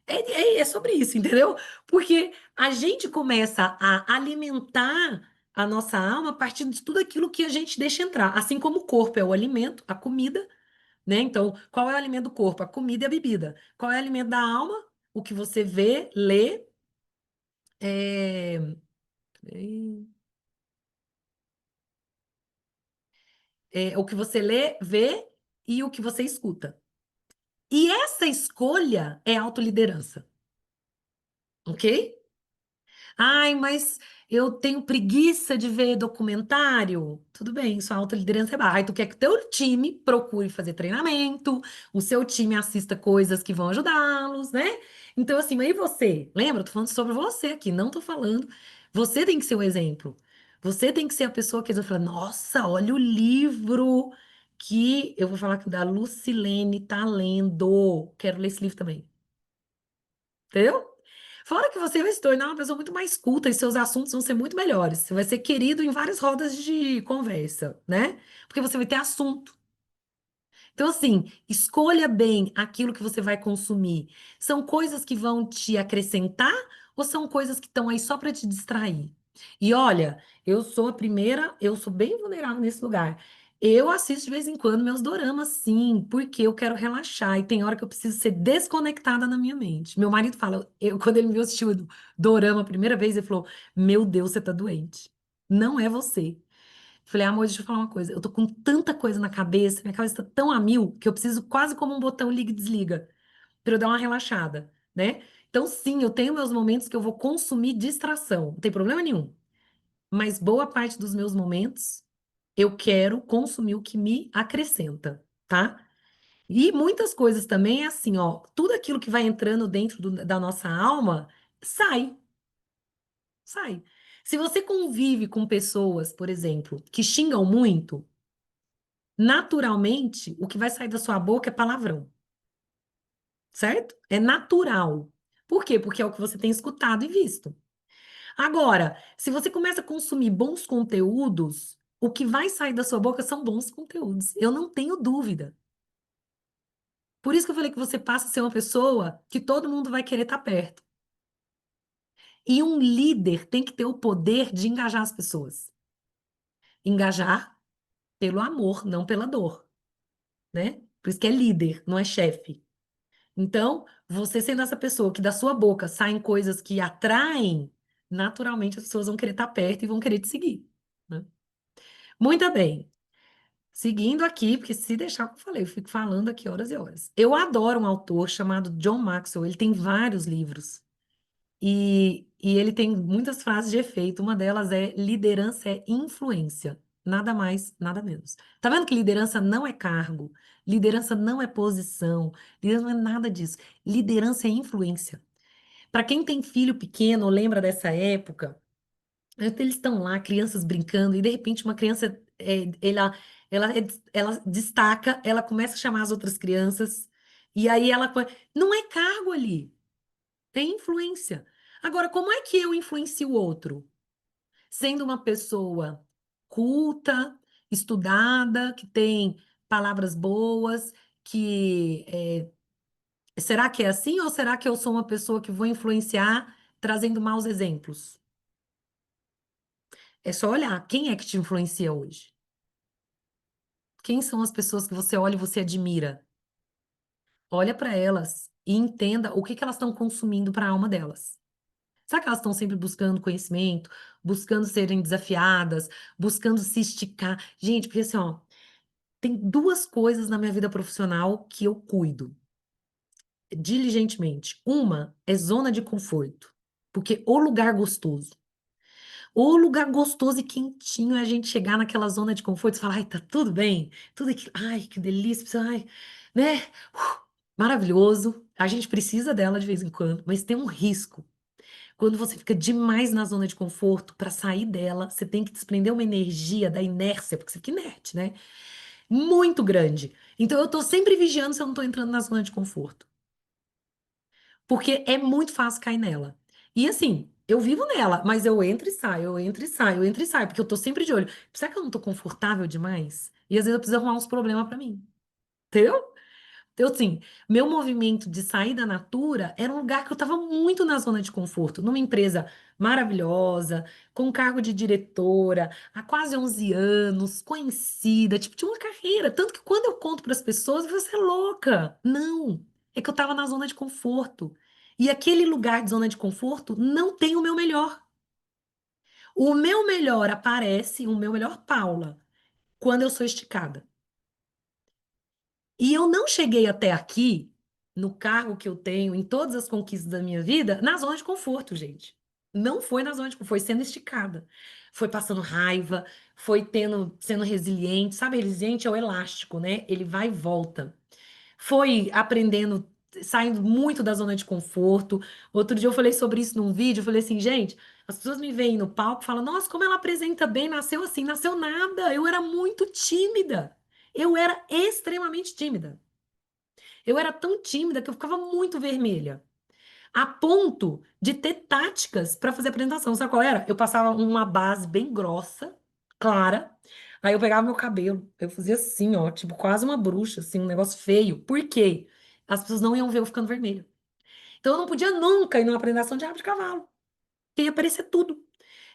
É sobre isso, entendeu? Porque a gente começa a alimentar a nossa alma a partir de tudo aquilo que a gente deixa entrar. Assim como o corpo é o alimento, a comida, né? Então, qual é o alimento do corpo? A comida e a bebida. Qual é o alimento da alma? O que você vê, lê, é, o que você lê, vê e o que você escuta. E essa escolha é autoliderança, ok? Ai, mas eu tenho preguiça de ver documentário. Tudo bem, sua autoliderança é barra. Aí tu quer que o teu time procure fazer treinamento, o seu time assista coisas que vão ajudá-los, né? Então, assim, mas e você? Lembra? Eu tô falando sobre você aqui, não tô falando. Você tem que ser o exemplo. Você tem que ser a pessoa que vai falar, nossa, olha o livro que eu vou falar que o da Lucilene tá lendo. Quero ler esse livro também. Entendeu? Fora que você vai se tornar uma pessoa muito mais culta e seus assuntos vão ser muito melhores. Você vai ser querido em várias rodas de conversa, né? Porque você vai ter assunto. Então, assim, escolha bem aquilo que você vai consumir. São coisas que vão te acrescentar ou são coisas que estão aí só para te distrair? E olha, eu sou a primeira, eu sou bem vulnerável nesse lugar. Eu assisto de vez em quando meus doramas, sim, porque eu quero relaxar e tem hora que eu preciso ser desconectada na minha mente. Meu marido fala, quando ele me viu assistir o dorama a primeira vez, ele falou: Meu Deus, você tá doente. Não é você. Falei, amor, deixa eu falar uma coisa. Eu tô com tanta coisa na cabeça, minha cabeça tá tão a mil, que eu preciso quase como um botão liga e desliga, pra eu dar uma relaxada, né? Então, sim, eu tenho meus momentos que eu vou consumir distração, não tem problema nenhum. Mas boa parte dos meus momentos, eu quero consumir o que me acrescenta, tá? E muitas coisas também é assim, ó, tudo aquilo que vai entrando dentro da nossa alma, sai, sai. Se você convive com pessoas, por exemplo, que xingam muito, naturalmente, o que vai sair da sua boca é palavrão, certo? É natural. Por quê? Porque é o que você tem escutado e visto. Agora, se você começa a consumir bons conteúdos, o que vai sair da sua boca são bons conteúdos. Eu não tenho dúvida. Por isso que eu falei que você passa a ser uma pessoa que todo mundo vai querer estar perto. E um líder tem que ter o poder de engajar as pessoas. Engajar pelo amor, não pela dor, né? Por isso que é líder, não é chefe. Então, você sendo essa pessoa que da sua boca saem coisas que atraem, naturalmente as pessoas vão querer estar perto e vão querer te seguir, né? Muito bem. Seguindo aqui, porque se deixar, como eu falei, eu fico falando aqui horas e horas. Eu adoro um autor chamado John Maxwell, ele tem vários livros. E ele tem muitas frases de efeito. Uma delas é: liderança é influência. Nada mais, nada menos. Tá vendo que liderança não é cargo, liderança não é posição, liderança não é nada disso. Liderança é influência. Para quem tem filho pequeno, lembra dessa época? Eles estão lá, crianças brincando, e de repente uma criança, ela destaca, ela começa a chamar as outras crianças, e aí não é cargo ali. Tem influência. Agora, como é que eu influencio o outro? Sendo uma pessoa culta, estudada, que tem palavras boas, será que é assim ou será que eu sou uma pessoa que vou influenciar trazendo maus exemplos? É só olhar quem é que te influencia hoje. Quem são as pessoas que você olha e você admira? Olha para elas e entenda o que que elas estão consumindo para a alma delas. Será que elas estão sempre buscando conhecimento, buscando serem desafiadas, buscando se esticar? Gente, porque assim, ó, tem duas coisas na minha vida profissional que eu cuido diligentemente. Uma é zona de conforto, porque o lugar gostoso e quentinho é a gente chegar naquela zona de conforto e falar, ai, tá tudo bem, tudo aquilo, ai, que delícia, ai, né? Maravilhoso. A gente precisa dela de vez em quando, mas tem um risco. Quando você fica demais na zona de conforto, para sair dela, você tem que desprender uma energia da inércia, porque você fica inerte, né? Muito grande. Então eu tô sempre vigiando se eu não tô entrando na zona de conforto, porque é muito fácil cair nela. E assim, eu vivo nela, mas eu entro e saio, eu entro e saio, eu entro e saio, porque eu tô sempre de olho. Será que eu não tô confortável demais? E às vezes eu preciso arrumar uns problemas para mim. Entendeu? Então, assim, meu movimento de sair da Natura era um lugar que eu estava muito na zona de conforto, numa empresa maravilhosa, com cargo de diretora, há quase 11 anos, conhecida, tipo, tinha uma carreira. Tanto que quando eu conto para as pessoas, você é louca. Não, é que eu estava na zona de conforto. E aquele lugar de zona de conforto não tem o meu melhor. O meu melhor aparece, o meu melhor Paula, quando eu sou esticada. E eu não cheguei até aqui, no cargo que eu tenho, em todas as conquistas da minha vida, na zona de conforto, gente. Não foi na zona de conforto, foi sendo esticada. Foi passando raiva, foi sendo resiliente. Sabe, resiliente é o elástico, né? Ele vai e volta. Foi aprendendo, saindo muito da zona de conforto. Outro dia eu falei sobre isso num vídeo, eu falei assim, gente, as pessoas me veem no palco e falam, nossa, como ela apresenta bem, nasceu assim, nasceu nada. Eu era muito tímida. Eu era extremamente tímida. Eu era tão tímida que eu ficava muito vermelha, a ponto de ter táticas para fazer apresentação. Sabe qual era? Eu passava uma base bem grossa, clara, aí eu pegava meu cabelo, eu fazia assim, ó, tipo quase uma bruxa, assim, um negócio feio. Por quê? As pessoas não iam ver eu ficando vermelha. Então eu não podia nunca ir numa apresentação de rabo de cavalo, porque ia aparecer tudo.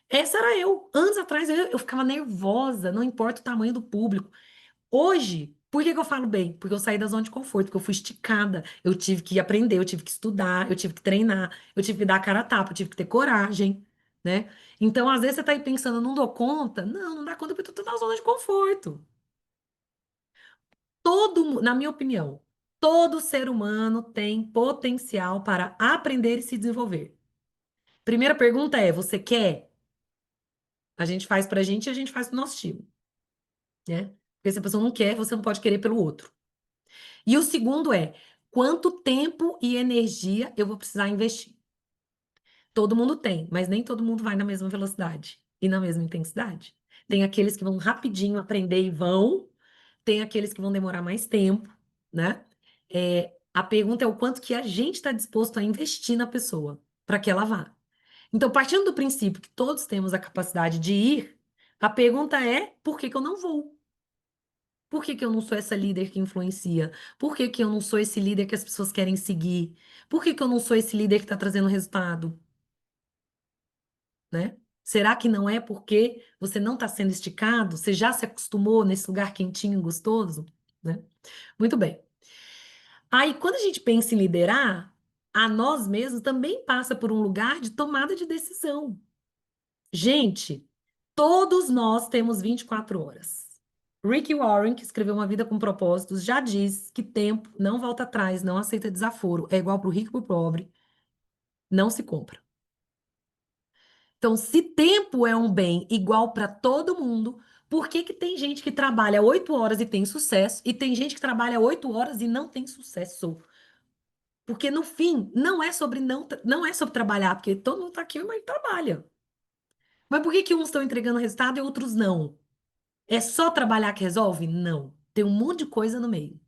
Essa era eu. Anos atrás eu ficava nervosa, não importa o tamanho do público. Hoje, por que que eu falo bem? Porque eu saí da zona de conforto, porque eu fui esticada. Eu tive que aprender, eu tive que estudar, eu tive que treinar, eu tive que dar a cara a tapa, eu tive que ter coragem, né? Então, às vezes você tá aí pensando, não dou conta. Não, não dá conta porque tu tá na zona de conforto. Na minha opinião, todo ser humano tem potencial para aprender e se desenvolver. Primeira pergunta é: você quer? A gente faz pra gente e a gente faz pro nosso time, né? Porque se a pessoa não quer, você não pode querer pelo outro. E o segundo é, quanto tempo e energia eu vou precisar investir? Todo mundo tem, mas nem todo mundo vai na mesma velocidade e na mesma intensidade. Tem aqueles que vão rapidinho aprender e vão, tem aqueles que vão demorar mais tempo, né? A pergunta é o quanto que a gente está disposto a investir na pessoa para que ela vá. Então, partindo do princípio que todos temos a capacidade de ir, a pergunta é: por que que eu não vou? Por que que eu não sou essa líder que influencia? Por que que eu não sou esse líder que as pessoas querem seguir? Por que que eu não sou esse líder que está trazendo resultado? Né? Será que não é porque você não está sendo esticado? Você já se acostumou nesse lugar quentinho e gostoso? Né? Muito bem. Aí, quando a gente pensa em liderar, a nós mesmos também passa por um lugar de tomada de decisão. Gente, todos nós temos 24 horas. Rick Warren, que escreveu Uma Vida com Propósitos, já diz que tempo não volta atrás, não aceita desaforo, é igual para o rico e para o pobre, não se compra. Então, se tempo é um bem igual para todo mundo, por que que tem gente que trabalha 8 horas e tem sucesso, e tem gente que trabalha 8 horas e não tem sucesso? Porque no fim, não é sobre trabalhar, porque todo mundo está aqui, mas trabalha. Mas por que que uns estão entregando resultado e outros não? É só trabalhar que resolve? Não. Tem um monte de coisa no meio.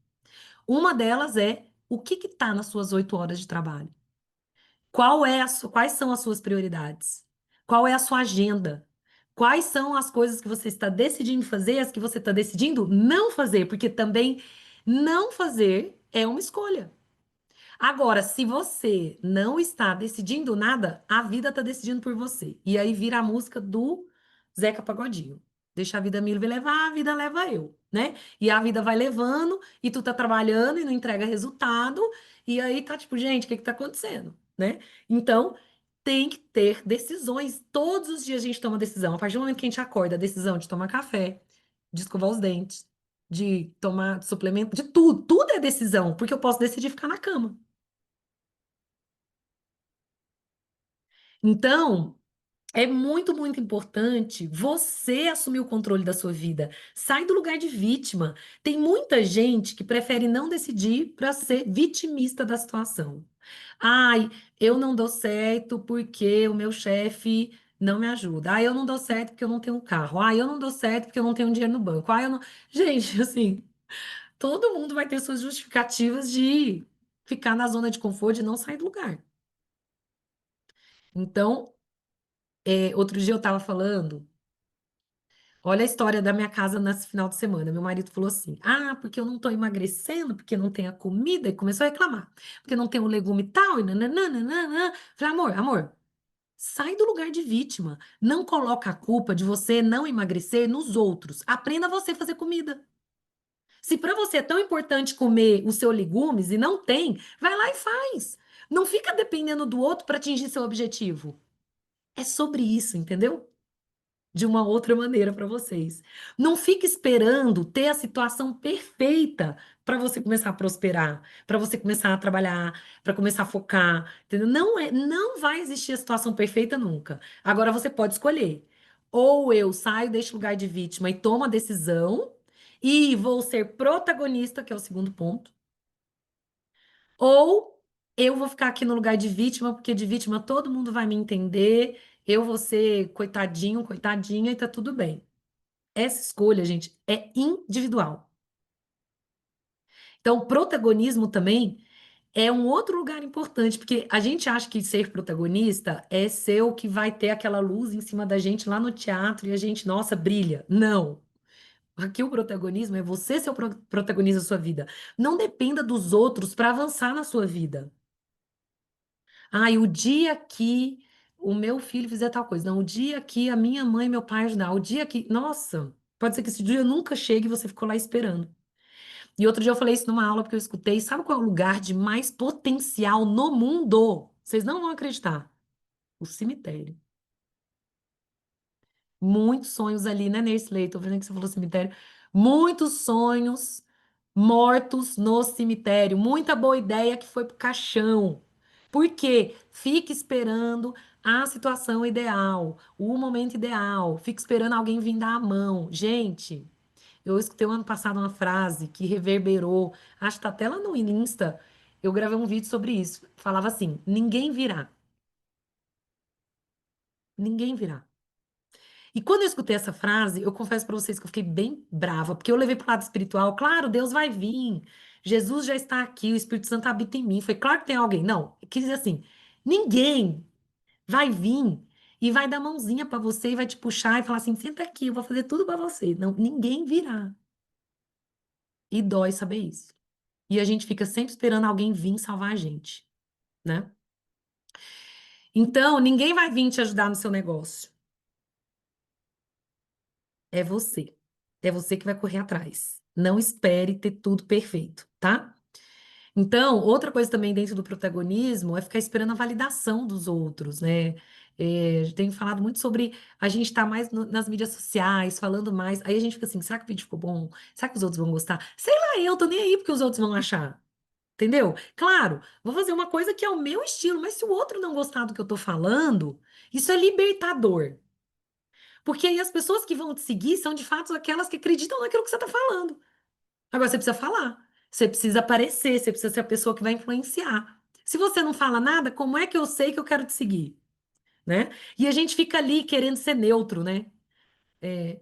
Uma delas é o que está nas suas 8 horas de trabalho? Quais são as suas prioridades? Qual é a sua agenda? Quais são as coisas que você está decidindo fazer, e as que você está decidindo não fazer? Porque também não fazer é uma escolha. Agora, se você não está decidindo nada, a vida está decidindo por você. E aí vira a música do Zeca Pagodinho. Deixa a vida me levar, a vida leva eu, né? E a vida vai levando, e tu tá trabalhando e não entrega resultado, e aí tá tipo, gente, o que que tá acontecendo, né? Então, tem que ter decisões. Todos os dias a gente toma decisão. A partir do momento que a gente acorda, a decisão de tomar café, de escovar os dentes, de tomar suplemento, de tudo. Tudo é decisão, porque eu posso decidir ficar na cama. Então, é muito, muito importante você assumir o controle da sua vida. Sai do lugar de vítima. Tem muita gente que prefere não decidir para ser vitimista da situação. Ai, eu não dou certo porque o meu chefe não me ajuda. Ai, eu não dou certo porque eu não tenho um carro. Ai, eu não dou certo porque eu não tenho dinheiro no banco. Ai, eu não. Gente, assim, todo mundo vai ter suas justificativas de ficar na zona de conforto e não sair do lugar. Então, outro dia eu estava falando. Olha a história da minha casa nesse final de semana. Meu marido falou assim: Ah, porque eu não tô emagrecendo, porque não tem a comida, e começou a reclamar. Porque não tem o legume tal, e nananana. Falei, amor, sai do lugar de vítima. Não coloca a culpa de você não emagrecer nos outros. Aprenda você a fazer comida. Se para você é tão importante comer os seus legumes e não tem, vai lá e faz. Não fica dependendo do outro para atingir seu objetivo. É sobre isso, entendeu? De uma outra maneira para vocês. Não fique esperando ter a situação perfeita para você começar a prosperar, para você começar a trabalhar, para começar a focar, entendeu? Não vai existir a situação perfeita nunca. Agora você pode escolher. Ou eu saio deste lugar de vítima e tomo a decisão e vou ser protagonista, que é o segundo ponto. Ou eu vou ficar aqui no lugar de vítima, porque de vítima todo mundo vai me entender, eu vou ser coitadinho, coitadinha e tá tudo bem. Essa escolha, gente, é individual. Então, o protagonismo também é um outro lugar importante, porque a gente acha que ser protagonista é ser o que vai ter aquela luz em cima da gente lá no teatro e a gente, nossa, brilha. Não. Aqui o protagonismo é você ser o protagonista da sua vida. Não dependa dos outros para avançar na sua vida. Ai, o dia que o meu filho fizer tal coisa. Não, o dia que a minha mãe e meu pai ajudar. O dia que. Nossa, pode ser que esse dia nunca chegue e você ficou lá esperando. E outro dia eu falei isso numa aula porque eu escutei. Sabe qual é o lugar de mais potencial no mundo? Vocês não vão acreditar. O cemitério. Muitos sonhos ali, né, Nersley? Tô vendo que você falou cemitério. Muitos sonhos mortos no cemitério. Muita boa ideia que foi pro caixão. Por quê? Fique esperando a situação ideal, o momento ideal. Fique esperando alguém vir dar a mão. Gente, eu escutei o ano passado uma frase que reverberou. Acho que tá até lá no Insta. Eu gravei um vídeo sobre isso. Falava assim: ninguém virá. Ninguém virá. E quando eu escutei essa frase, eu confesso para vocês que eu fiquei bem brava, porque eu levei para o lado espiritual. Claro, Deus vai vir. Jesus já está aqui, o Espírito Santo habita em mim. Foi claro que tem alguém. Não, eu quis dizer assim: ninguém. vai vir e vai dar mãozinha pra você e vai te puxar e falar assim: senta aqui, eu vou fazer tudo pra você. Não, ninguém virá. E dói saber isso. E a gente fica sempre esperando alguém vir salvar a gente, né? Então, ninguém vai vir te ajudar no seu negócio. É você. É você que vai correr atrás. Não espere ter tudo perfeito, tá? Então, outra coisa também dentro do protagonismo é ficar esperando a validação dos outros, né? É, a gente tem falado muito sobre a gente estar mais nas mídias sociais, falando mais. Aí a gente fica assim: será que o vídeo ficou bom? Será que os outros vão gostar? Sei lá, eu tô nem aí porque os outros vão achar. Entendeu? Claro, vou fazer uma coisa que é o meu estilo, mas se o outro não gostar do que eu tô falando, isso é libertador. Porque aí as pessoas que vão te seguir são de fato aquelas que acreditam naquilo que você tá falando. Agora você precisa falar, você precisa aparecer, você precisa ser a pessoa que vai influenciar. Se você não fala nada, como é que eu sei que eu quero te seguir, né? E a gente fica ali querendo ser neutro, né?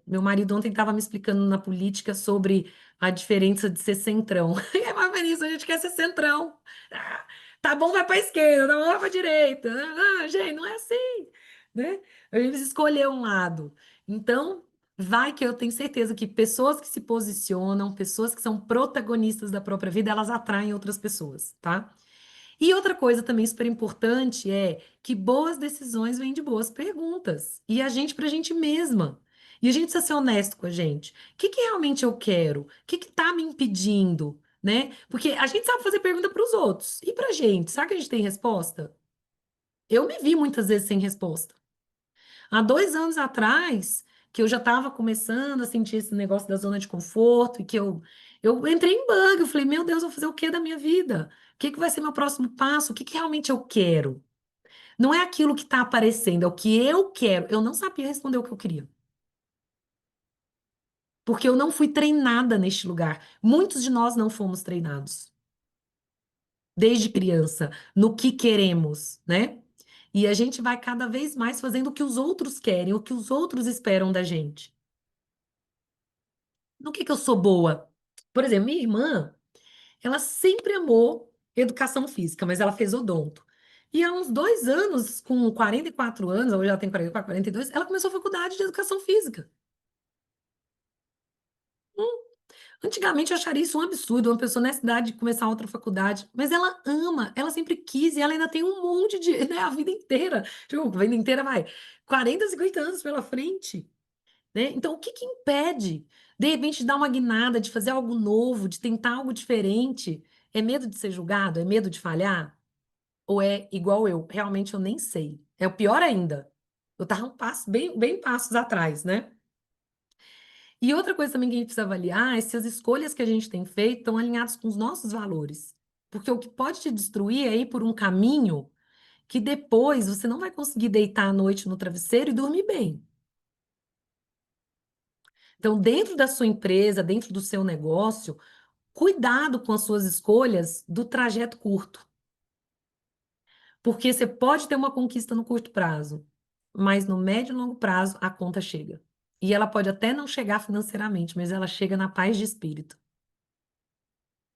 Meu marido ontem estava me explicando na política sobre a diferença de ser centrão. E é mais isso, a gente quer ser centrão. Ah, tá bom, vai para a esquerda, tá bom, vai para a direita. Ah, gente, não é assim, né? A gente precisa escolher um lado. Então, vai que eu tenho certeza que pessoas que se posicionam, pessoas que são protagonistas da própria vida, elas atraem outras pessoas, tá? E outra coisa também super importante é que boas decisões vêm de boas perguntas. E a gente para a gente mesma. E a gente precisa ser honesto com a gente. O que que realmente eu quero? O que que tá me impedindo? Né? Porque a gente sabe fazer pergunta para os outros. E para a gente? Será que a gente tem resposta? Eu me vi muitas vezes sem resposta. Há 2 anos atrás, que eu já estava começando a sentir esse negócio da zona de conforto, e que eu entrei em bug, eu falei, meu Deus, eu vou fazer o que da minha vida? O que que vai ser meu próximo passo? O que que realmente eu quero? Não é aquilo que está aparecendo, é o que eu quero. Eu não sabia responder o que eu queria, porque eu não fui treinada neste lugar. Muitos de nós não fomos treinados desde criança no que queremos, né? E a gente vai cada vez mais fazendo o que os outros querem, o que os outros esperam da gente. No que eu sou boa? Por exemplo, minha irmã, ela sempre amou educação física, mas ela fez odonto. E há uns 2 anos, com 44 anos, hoje ela tem 44, 42, ela começou a faculdade de educação física. Antigamente eu acharia isso um absurdo, uma pessoa nessa idade começar outra faculdade, mas ela ama, ela sempre quis e ela ainda tem um monte de, né, a vida inteira. Tipo, a vida inteira vai 40, 50 anos pela frente. Né? Então, o que que impede, de repente, de dar uma guinada, de fazer algo novo, de tentar algo diferente? É medo de ser julgado? É medo de falhar? Ou é igual eu? Realmente eu nem sei. É o pior ainda. Eu tava um passo, bem passos atrás, né? E outra coisa também que a gente precisa avaliar é se as escolhas que a gente tem feito estão alinhadas com os nossos valores. Porque o que pode te destruir é ir por um caminho que depois você não vai conseguir deitar à noite no travesseiro e dormir bem. Então, dentro da sua empresa, dentro do seu negócio, cuidado com as suas escolhas do trajeto curto, porque você pode ter uma conquista no curto prazo, mas no médio e longo prazo a conta chega. E ela pode até não chegar financeiramente, mas ela chega na paz de espírito,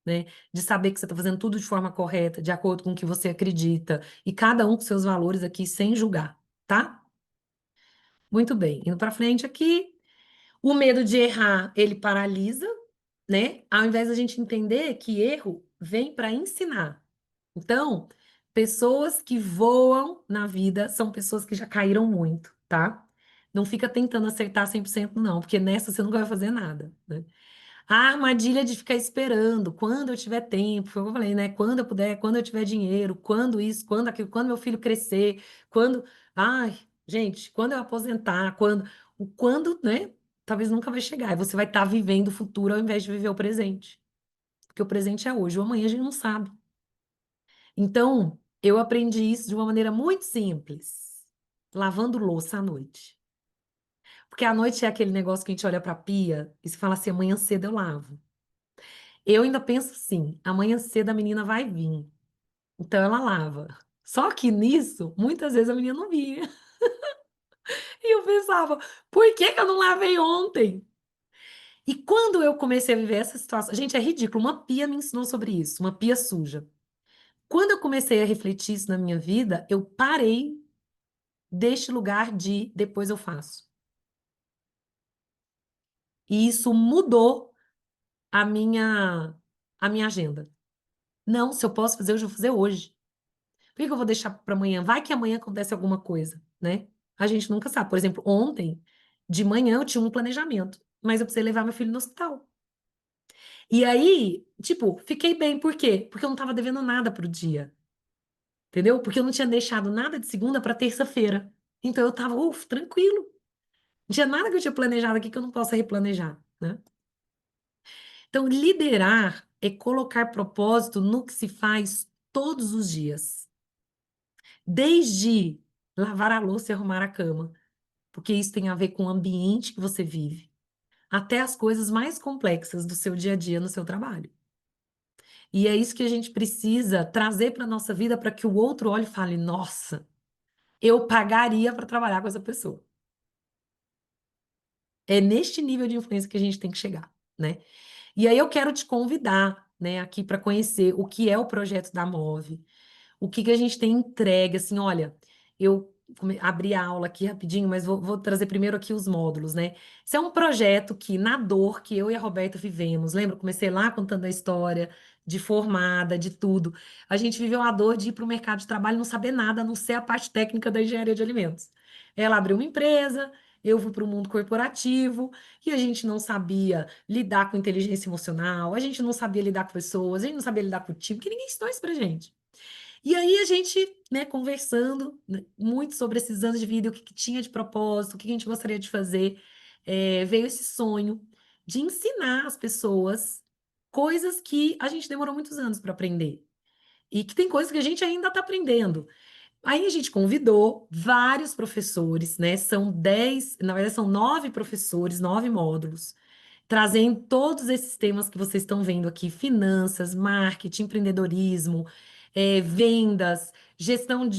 né? De saber que você está fazendo tudo de forma correta, de acordo com o que você acredita, e cada um com seus valores aqui, sem julgar, tá? Muito bem. Indo para frente aqui, o medo de errar, ele paralisa, né? Ao invés da gente entender que erro vem para ensinar. Então, pessoas que voam na vida são pessoas que já caíram muito, tá? Não fica tentando acertar 100% não, porque nessa você nunca vai fazer nada, né? A armadilha de ficar esperando, quando eu tiver tempo, foi o que eu falei, né? Quando eu puder, quando eu tiver dinheiro, quando isso, quando aquilo, quando meu filho crescer, quando. Ai, gente, quando eu aposentar, quando. O quando, né? Talvez nunca vai chegar. E você vai estar vivendo o futuro ao invés de viver o presente. Porque o presente é hoje, o amanhã a gente não sabe. Então, eu aprendi isso de uma maneira muito simples, lavando louça à noite. Porque à noite é aquele negócio que a gente olha para a pia e se fala assim, amanhã cedo eu lavo. Eu ainda penso assim, amanhã cedo a menina vai vir. Então ela lava. Só que nisso, muitas vezes a menina não vinha. E eu pensava, por que que eu não lavei ontem? E quando eu comecei a viver essa situação, gente, é ridículo, uma pia me ensinou sobre isso, uma pia suja. Quando eu comecei a refletir isso na minha vida, eu parei deste lugar de depois eu faço. E isso mudou a minha agenda. Não, se eu posso fazer hoje, eu vou fazer hoje. Por que que eu vou deixar para amanhã? Vai que amanhã acontece alguma coisa, né? A gente nunca sabe. Por exemplo, ontem, de manhã, eu tinha um planejamento, mas eu precisei levar meu filho no hospital. E aí, tipo, fiquei bem. Por quê? Porque eu não estava devendo nada pro dia, entendeu? Porque eu não tinha deixado nada de segunda para terça-feira. Então eu tava, tranquilo. Não tinha nada que eu tinha planejado aqui que eu não possa replanejar, né? Então, liderar é colocar propósito no que se faz todos os dias. Desde lavar a louça e arrumar a cama, porque isso tem a ver com o ambiente que você vive, até as coisas mais complexas do seu dia a dia no seu trabalho. E é isso que a gente precisa trazer para a nossa vida para que o outro olhe e fale: nossa, eu pagaria para trabalhar com essa pessoa. É neste nível de influência que a gente tem que chegar, né? E aí eu quero te convidar, né, aqui para conhecer o que é o projeto da Move, o que que a gente tem entregue, assim, olha, eu abri a aula aqui rapidinho, mas vou trazer primeiro aqui os módulos, né? Isso é um projeto que, na dor que eu e a Roberta vivemos, lembra? Eu comecei lá contando a história de formada, de tudo. A gente viveu a dor de ir para o mercado de trabalho e não saber nada, a não ser a parte técnica da engenharia de alimentos. Ela abriu uma empresa, eu fui para o mundo corporativo, e a gente não sabia lidar com inteligência emocional, a gente não sabia lidar com pessoas, a gente não sabia lidar com o time, que ninguém ensinou isso pra gente. E aí a gente, né, conversando, né, muito sobre esses anos de vida, o que tinha de propósito, o que a gente gostaria de fazer, veio esse sonho de ensinar as pessoas coisas que a gente demorou muitos anos para aprender. E que tem coisas que a gente ainda está aprendendo. Aí a gente convidou vários professores, né? São 10, na verdade são 9 professores, 9 módulos, trazendo todos esses temas que vocês estão vendo aqui: finanças, marketing, empreendedorismo, vendas,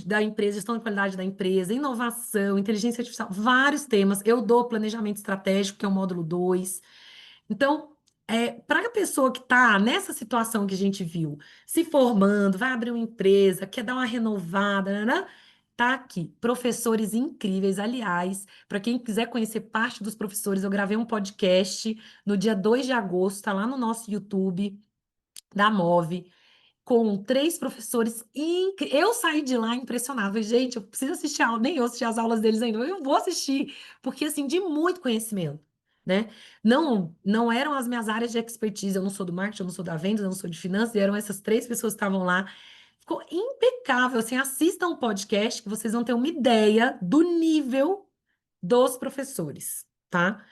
da empresa, gestão de qualidade da empresa, inovação, inteligência artificial, vários temas. Eu dou planejamento estratégico, que é o módulo 2. Então, para a pessoa que está nessa situação que a gente viu, se formando, vai abrir uma empresa, quer dar uma renovada, né? Tá aqui, professores incríveis. Aliás, para quem quiser conhecer parte dos professores, eu gravei um podcast no dia 2 de agosto, tá lá no nosso YouTube da Move, com 3 professores incríveis. Eu saí de lá impressionada. Falei, gente, eu preciso assistir a aula, nem eu assisti as aulas deles ainda, eu vou assistir, porque assim, de muito conhecimento, né? Não eram as minhas áreas de expertise, eu não sou do marketing, eu não sou da venda, eu não sou de finanças, e eram essas 3 pessoas que estavam lá. Ficou impecável, assim, assistam o podcast que vocês vão ter uma ideia do nível dos professores, tá?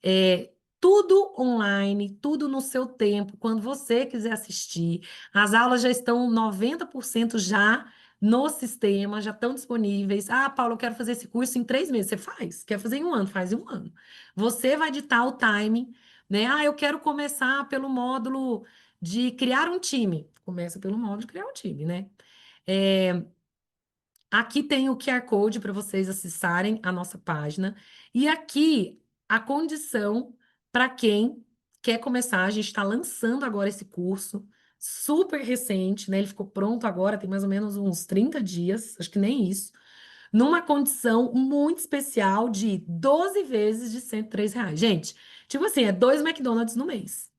É, tudo online, tudo no seu tempo, quando você quiser assistir. As aulas já estão 90% já no sistema, já estão disponíveis. Ah, Paulo, eu quero fazer esse curso em 3 meses. Você faz. Quer fazer em um ano? Faz em um ano. Você vai ditar o timing, né? Ah, eu quero começar pelo módulo de criar um time. Começa pelo módulo de criar um time, né? É, aqui tem o QR Code para vocês acessarem a nossa página. E aqui a condição para quem quer começar. A gente está lançando agora esse curso, super recente, né? Ele ficou pronto agora, tem mais ou menos uns 30 dias, acho que nem isso, numa condição muito especial de 12 vezes de R$ 103. Gente, tipo assim, é 2 McDonald's no mês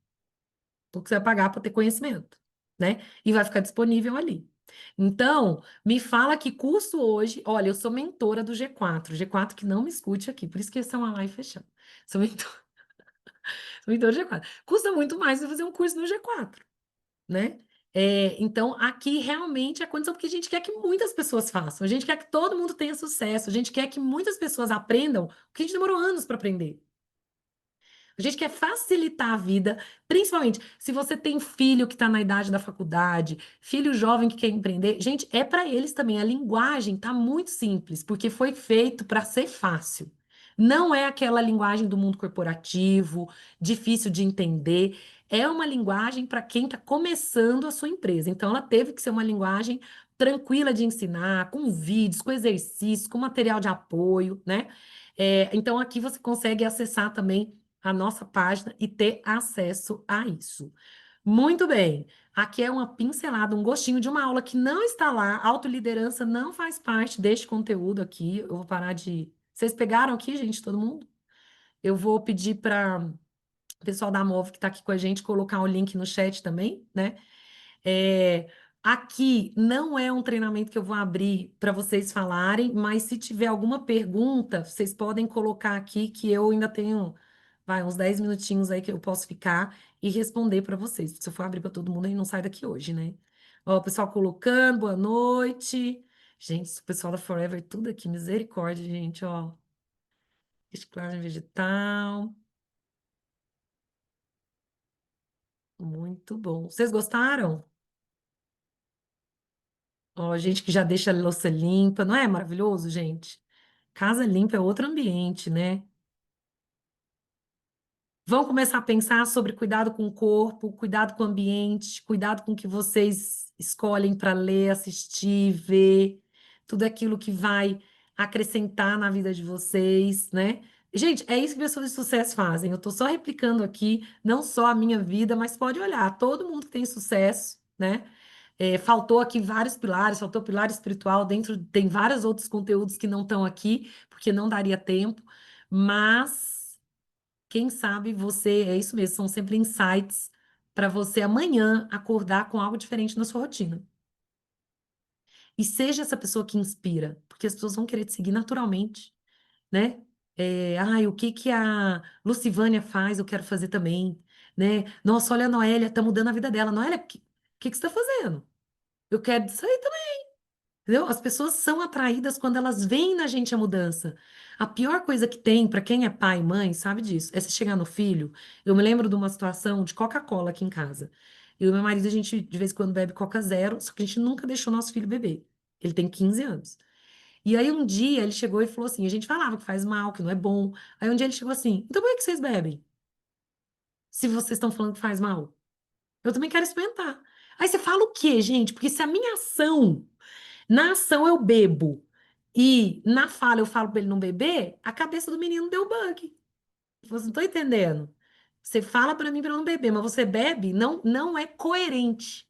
o que você vai pagar para ter conhecimento, né? E vai ficar disponível ali. Então, me fala que curso hoje. Olha, eu sou mentora do G4, G4 que não me escute aqui, por isso que essa é uma live fechada. Sou mentora, sou mentora do G4. Custa muito mais você fazer um curso no G4, né? Então, aqui realmente é condição, porque a gente quer que muitas pessoas façam, a gente quer que todo mundo tenha sucesso, a gente quer que muitas pessoas aprendam o que a gente demorou anos para aprender. A gente quer facilitar a vida, principalmente se você tem filho que está na idade da faculdade, filho jovem que quer empreender. Gente, é para eles também. A linguagem está muito simples, porque foi feito para ser fácil. Não é aquela linguagem do mundo corporativo, difícil de entender. É uma linguagem para quem está começando a sua empresa. Então, ela teve que ser uma linguagem tranquila de ensinar, com vídeos, com exercícios, com material de apoio, né? Então, aqui você consegue acessar também a nossa página e ter acesso a isso. Muito bem. Aqui é uma pincelada, um gostinho de uma aula que não está lá. Autoliderança não faz parte deste conteúdo aqui. Eu vou parar de. Vocês pegaram aqui, gente, todo mundo? Eu vou pedir para o pessoal da Move que está aqui com a gente colocar o link no chat também, né? É, aqui não é um treinamento que eu vou abrir para vocês falarem, mas se tiver alguma pergunta, vocês podem colocar aqui que eu ainda tenho, vai, uns 10 minutinhos aí que eu posso ficar e responder para vocês. Se eu for abrir para todo mundo, aí não sai daqui hoje, né? Ó, o pessoal colocando, boa noite. Gente, o pessoal da Forever, tudo aqui, misericórdia, gente, ó. Reciclagem vegetal, muito bom. Vocês gostaram? Ó, gente que já deixa a louça limpa, não é maravilhoso, gente? Casa limpa é outro ambiente, né? Vão começar a pensar sobre cuidado com o corpo, cuidado com o ambiente, cuidado com o que vocês escolhem para ler, assistir, ver, tudo aquilo que vai acrescentar na vida de vocês, né? Gente, é isso que pessoas de sucesso fazem. Eu estou só replicando aqui, não só a minha vida, mas pode olhar, todo mundo que tem sucesso, né? Faltou aqui vários pilares, faltou pilar espiritual, dentro tem vários outros conteúdos que não estão aqui, porque não daria tempo, mas quem sabe você, é isso mesmo, são sempre insights para você amanhã acordar com algo diferente na sua rotina. E seja essa pessoa que inspira, porque as pessoas vão querer te seguir naturalmente, né? Ai, o que que a Lucivânia faz, eu quero fazer também, né? Nossa, olha a Noélia, tá mudando a vida dela. Noélia, o que que você está fazendo? Eu quero isso aí. Entendeu? As pessoas são atraídas quando elas veem na gente a mudança. A pior coisa que tem para quem é pai e mãe, sabe disso, é se chegar no filho. Eu me lembro de uma situação de Coca-Cola aqui em casa. Eu e meu marido, a gente de vez em quando bebe Coca Zero, só que a gente nunca deixou nosso filho beber. Ele tem 15 anos. E aí um dia ele chegou e falou assim: a gente falava que faz mal, que não é bom. Aí um dia ele chegou assim: então por que vocês bebem? Se vocês estão falando que faz mal? Eu também quero experimentar. Aí você fala o quê, gente? Porque se a minha ação na ação eu bebo e na fala eu falo para ele não beber, a cabeça do menino deu bug. Você não tá entendendo? Você fala para mim para não beber, mas você bebe, não é coerente.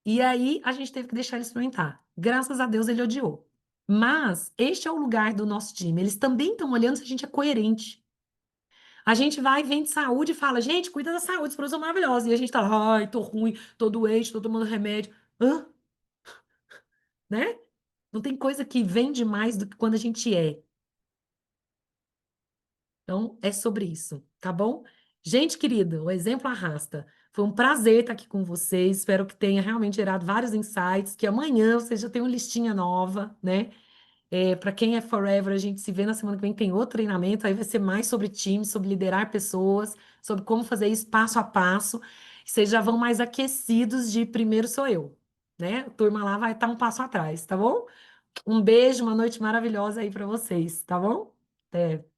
E aí a gente teve que deixar ele experimentar. Graças a Deus ele odiou. Mas este é o lugar do nosso time. Eles também estão olhando se a gente é coerente. A gente vai, vende saúde e fala, gente, cuida da saúde, os produtos são maravilhosos. E a gente tá lá, ai, tô ruim, tô doente, tô tomando remédio. Hã? Né? Não tem coisa que vende mais do que quando a gente é. Então, é sobre isso, tá bom? Gente querida, o exemplo arrasta. Foi um prazer estar aqui com vocês. Espero que tenha realmente gerado vários insights, que amanhã vocês já tenham listinha nova, né? Para quem é Forever, a gente se vê na semana que vem, tem outro treinamento, aí vai ser mais sobre time, sobre liderar pessoas, sobre como fazer isso passo a passo. Vocês já vão mais aquecidos de primeiro sou eu, né? A turma lá vai estar um passo atrás, tá bom? Um beijo, uma noite maravilhosa aí para vocês, tá bom? Até.